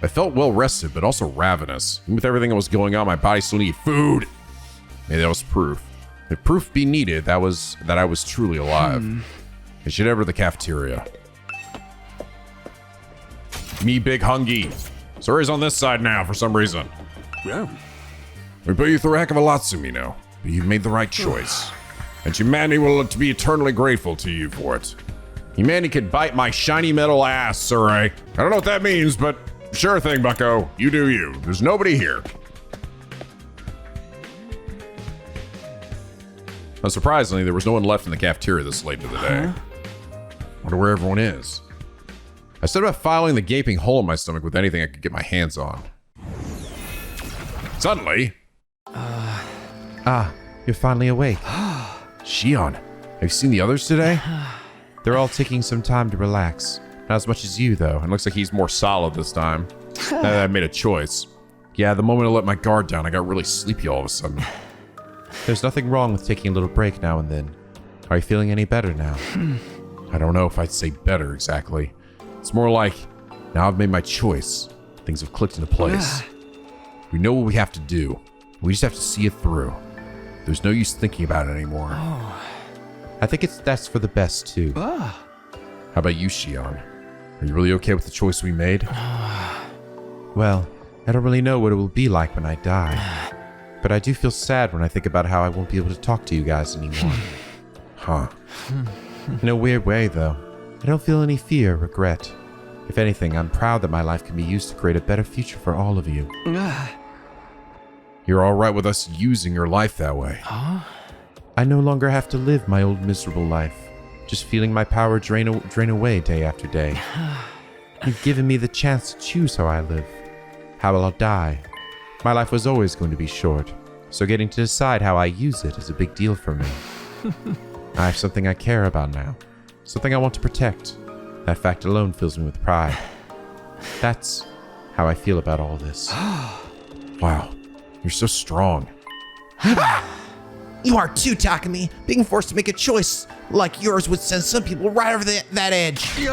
I felt well rested, but also ravenous. Even with everything that was going on, my body still needed food. Maybe that was proof. If proof be needed, that I was truly alive. I should head over to the cafeteria. Me big hungry. Sorry's on this side now for some reason. Yeah. We put you through a heck of a lot, Sumino, but you've made the right choice. And humanity will be eternally grateful to you for it. Humanity could bite my shiny metal ass, Sirei. I don't know what that means, but sure thing, bucko. You do you. There's nobody here. Unsurprisingly, there was no one left in the cafeteria this late in the day. Wonder where everyone is. I set about filing the gaping hole in my stomach with anything I could get my hands on. Suddenly... You're finally awake. Shion, have you seen the others today? They're all taking some time to relax. Not as much as you, though. It looks like he's more solid this time. Now that I made a choice. Yeah, the moment I let my guard down, I got really sleepy all of a sudden. There's nothing wrong with taking a little break now and then. Are you feeling any better now? I don't know if I'd say better exactly. It's more like, now I've made my choice. Things have clicked into place. We know what we have to do. We just have to see it through. There's no use thinking about it anymore. I think that's for the best, too. How about you, Shion? Are you really okay with the choice we made? Well, I don't really know what it will be like when I die. But I do feel sad when I think about how I won't be able to talk to you guys anymore. Huh. In a weird way, though. I don't feel any fear or regret. If anything, I'm proud that my life can be used to create a better future for all of you. You're all right with us using your life that way. I no longer have to live my old miserable life, just feeling my power drain away day after day. You've given me the chance to choose how I live, how I'll die. My life was always going to be short, so getting to decide how I use it is a big deal for me. I have something I care about now, something I want to protect. That fact alone fills me with pride. That's how I feel about all this. Wow, you're so strong. You are too, Takumi. Being forced to make a choice like yours would send some people right over that edge. Hey,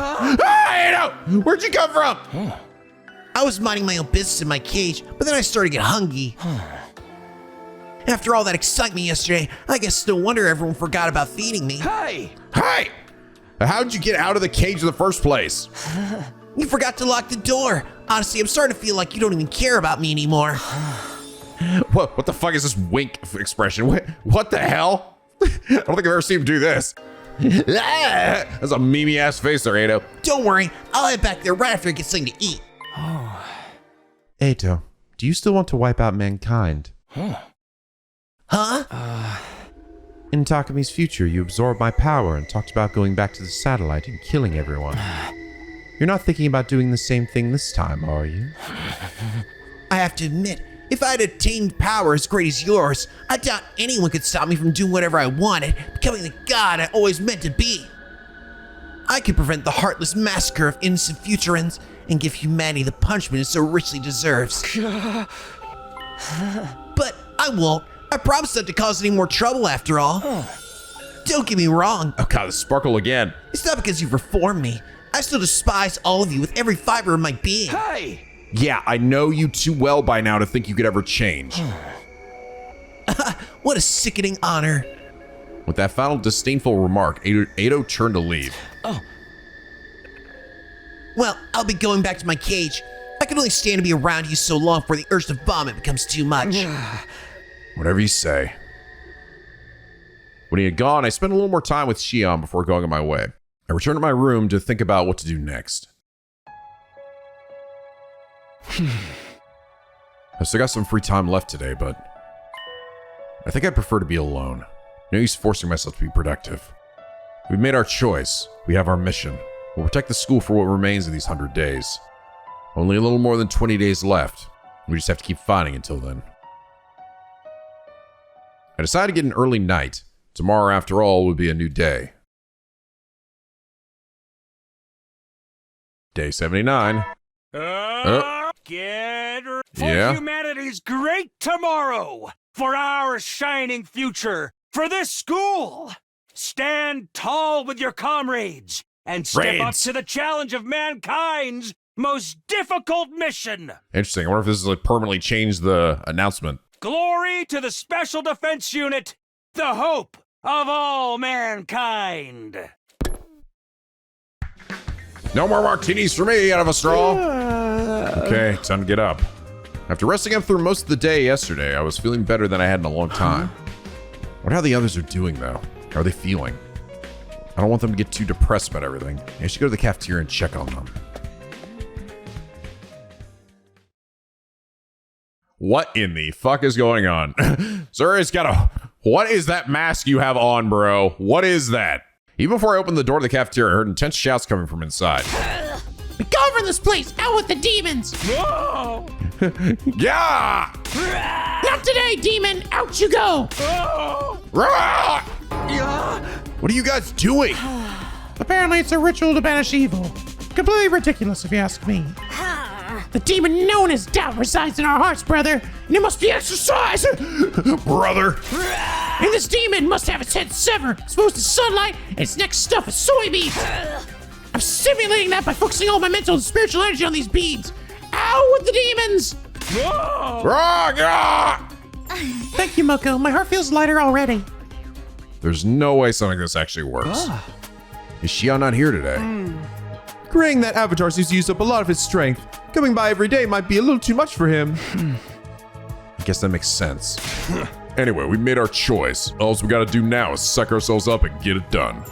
no! Where'd you come from? I was minding my own business in my cage, but then I started to get hungry. After all that excitement yesterday, I guess no wonder everyone forgot about feeding me. Hey! How'd you get out of the cage in the first place? You forgot to lock the door. Honestly, I'm starting to feel like you don't even care about me anymore. What the fuck is this wink expression? What the hell? I don't think I've ever seen him do this. That's a memey ass face there, Ado. Don't worry, I'll head back there right after I get something to eat. Eito, do you still want to wipe out mankind? Huh? In Takumi's future, you absorbed my power and talked about going back to the satellite and killing everyone. You're not thinking about doing the same thing this time, are you? I have to admit, if I had attained power as great as yours, I doubt anyone could stop me from doing whatever I wanted, becoming the god I always meant to be. I could prevent the heartless massacre of innocent futurans and give humanity the punishment it so richly deserves. But I won't. I promise not to cause any more trouble after all. Don't get me wrong. Oh god, the sparkle again. It's not because you've reformed me. I still despise all of you with every fiber of my being. Hey! Yeah, I know you too well by now to think you could ever change. What a sickening honor. With that final disdainful remark, Ado turned to leave. Well, I'll be going back to my cage. I can only stand to be around you so long before the urge to vomit becomes too much. Whatever you say. When he had gone, I spent a little more time with Shion before going on my way. I returned to my room to think about what to do next. I still got some free time left today, but I think I'd prefer to be alone. No use forcing myself to be productive. We've made our choice. We have our mission. We'll protect the school for what remains of these 100 days. Only a little more than 20 days left. We just have to keep fighting until then. I decided to get an early night. Tomorrow, after all, would be a new day. Day 79. Get ready for Yeah? humanity's great tomorrow, for our shining future, for this school. Stand tall with your comrades and step up Raids. to the challenge of mankind's most difficult mission. Interesting. I wonder if this is like permanently changed the announcement. Glory to the Special Defense Unit, the hope of all mankind. No more martinis for me out of a straw. Okay, time to get up. After resting up through most of the day yesterday, I was feeling better than I had in a long time. Wonder how the others are doing, though. How are they feeling? I don't want them to get too depressed about everything. I should go to the cafeteria and check on them. What in the fuck is going on? Sirei's got a... What is that mask you have on, bro? What is that? Even before I opened the door to the cafeteria, I heard intense shouts coming from inside. Be gone from this place! Out with the demons! Whoa! Yeah! Not today, demon! Out you go! Rah! What are you guys doing? Apparently it's a ritual to banish evil. Completely ridiculous if you ask me. The demon known as doubt resides in our hearts, brother, and it must be exorcised! Brother! And this demon must have its head severed, exposed to sunlight, and its neck stuffed with soybeans! I'm simulating that by focusing all my mental and spiritual energy on these beads! Out with the demons! Rah! Yeah! Thank you, Moko. My heart feels lighter already. There's no way something like this actually works. Is Xiao not here today? Agreeing that Avatar seems to use up a lot of his strength. Coming by every day might be a little too much for him. I guess that makes sense. Anyway, we made our choice. All we gotta do now is suck ourselves up and get it done.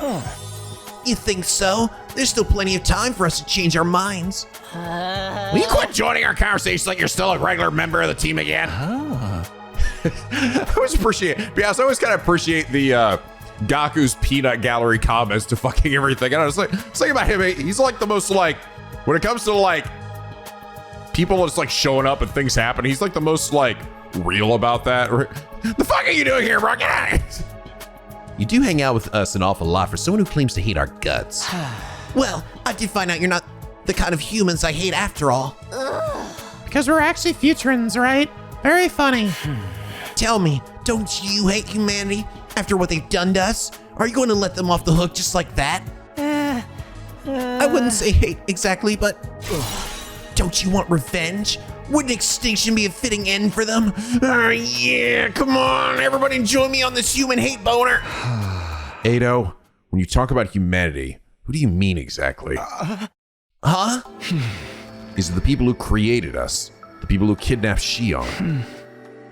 You think so? There's still plenty of time for us to change our minds. Will you quit joining our conversation like you're still a regular member of the team again? I always appreciate, yes, I always kind of appreciate the Gaku's peanut gallery comments to fucking everything. And I was like, thinking about him, he's like the most like, when it comes to like, people just like showing up and things happen, he's like the most like real about that. The fuck are you doing here, bro? Get out. You do hang out with us an awful lot for someone who claims to hate our guts. Well, I did find out you're not the kind of humans I hate after all. Because we're actually Futurans, right? Very funny. Tell me, don't you hate humanity after what they've done to us? Are you going to let them off the hook just like that? I wouldn't say hate exactly, but don't you want revenge? Wouldn't extinction be a fitting end for them? Yeah, come on, everybody join me on this human hate boner. Ado, when you talk about humanity, who do you mean exactly? Huh? Is it the people who created us? The people who kidnapped Xion?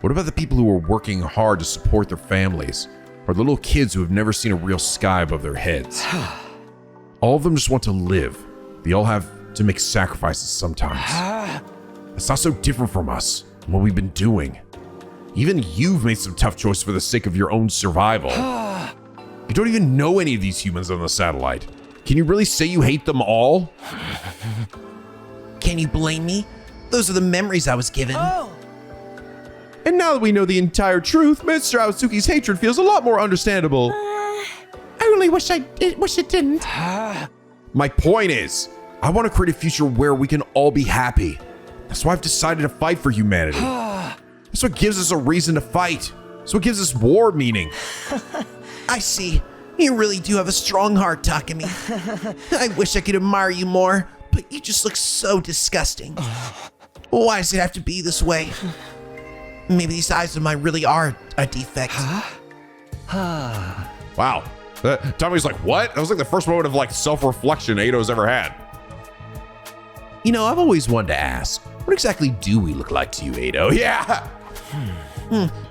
What about the people who are working hard to support their families? Or the little kids who have never seen a real sky above their heads? All of them just want to live. They all have to make sacrifices sometimes. It's not so different from us and what we've been doing. Even you've made some tough choices for the sake of your own survival. You don't even know any of these humans on the satellite. Can you really say you hate them all? Can you blame me? Those are the memories I was given. And now that we know the entire truth, Mr. Aotsuki's hatred feels a lot more understandable. I really wish it didn't. My point is, I want to create a future where we can all be happy. That's why I've decided to fight for humanity. That's what gives us a reason to fight. That's what gives us war meaning. I see. You really do have a strong heart, Takumi. I wish I could admire you more, but you just look so disgusting. Why does it have to be this way? Maybe these eyes of mine really are a defect. Wow. Tommy's like, what? That was like the first moment of like self-reflection Ado's ever had. You know, I've always wanted to ask, what exactly do we look like to you, Ado? Yeah.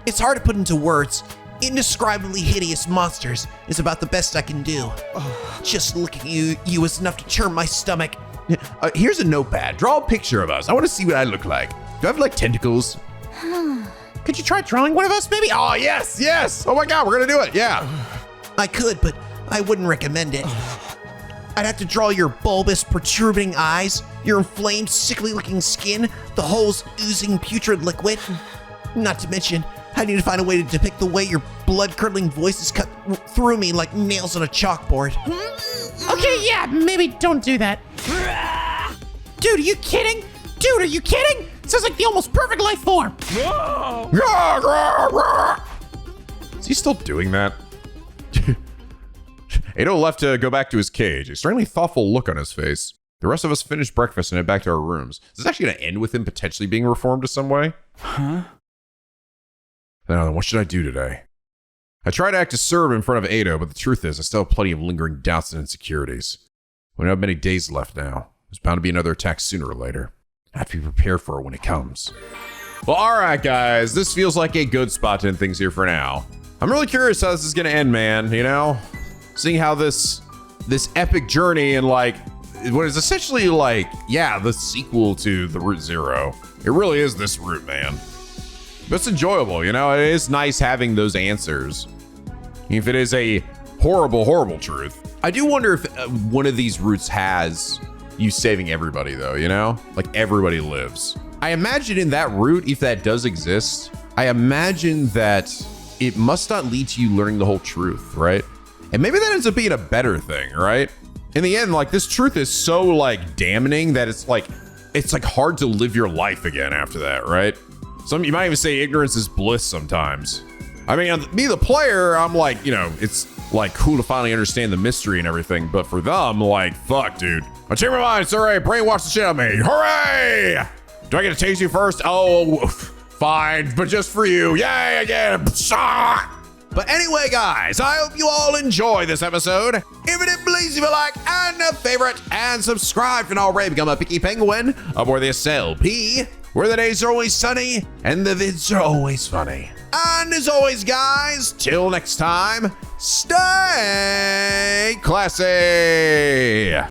It's hard to put into words. Indescribably hideous monsters is about the best I can do. Just looking at you is enough to churn my stomach. Here's a notepad. Draw a picture of us. I want to see what I look like. Do I have like tentacles? Could you try drawing one of us, maybe? Oh, yes, yes. Oh my God, we're going to do it. Yeah. I could, but I wouldn't recommend it. I'd have to draw your bulbous, protruding eyes, your inflamed, sickly-looking skin, the holes oozing putrid liquid. Not to mention, I need to find a way to depict the way your blood-curdling voices cut through me like nails on a chalkboard. Okay, yeah, maybe don't do that. Dude, are you kidding? Dude, are you kidding? Sounds like the almost perfect life form. Is he still doing that? Ado left to go back to his cage, a strangely thoughtful look on his face. The rest of us finished breakfast and head back to our rooms. Is this actually going to end with him potentially being reformed to some way? Huh? Now then, what should I do today? I try to act acerb in front of Ado, but the truth is I still have plenty of lingering doubts and insecurities. We don't have many days left now. There's bound to be another attack sooner or later. I have to be prepared for it when it comes. Well, alright guys, this feels like a good spot to end things here for now. I'm really curious how this is going to end, man, you know? Seeing how this epic journey and like, what is essentially like, yeah, the sequel to the Route Zero. It really is this route, man. But it's enjoyable, you know? It is nice having those answers. If it is a horrible, horrible truth. I do wonder if one of these routes has you saving everybody though, you know? Like everybody lives. I imagine in that route, if that does exist, I imagine that it must not lead to you learning the whole truth, right? And maybe that ends up being a better thing, right? In the end, like this truth is so like damning that it's like hard to live your life again after that, right? You might even say ignorance is bliss sometimes. I mean, me, the player, I'm like, you know, it's like cool to finally understand the mystery and everything. But for them, like, fuck, dude. I change my mind, Sirei, brainwash the shit out of me. Hooray! Do I get to taste you first? Oh, fine, but just for you. Yay, again. But anyway, guys, I hope you all enjoy this episode. If it did, please leave a like and a favorite and subscribe if you're not already. Become a picky penguin aboard the SLP, where the days are always sunny and the vids are always funny. And as always, guys, till next time, stay classy.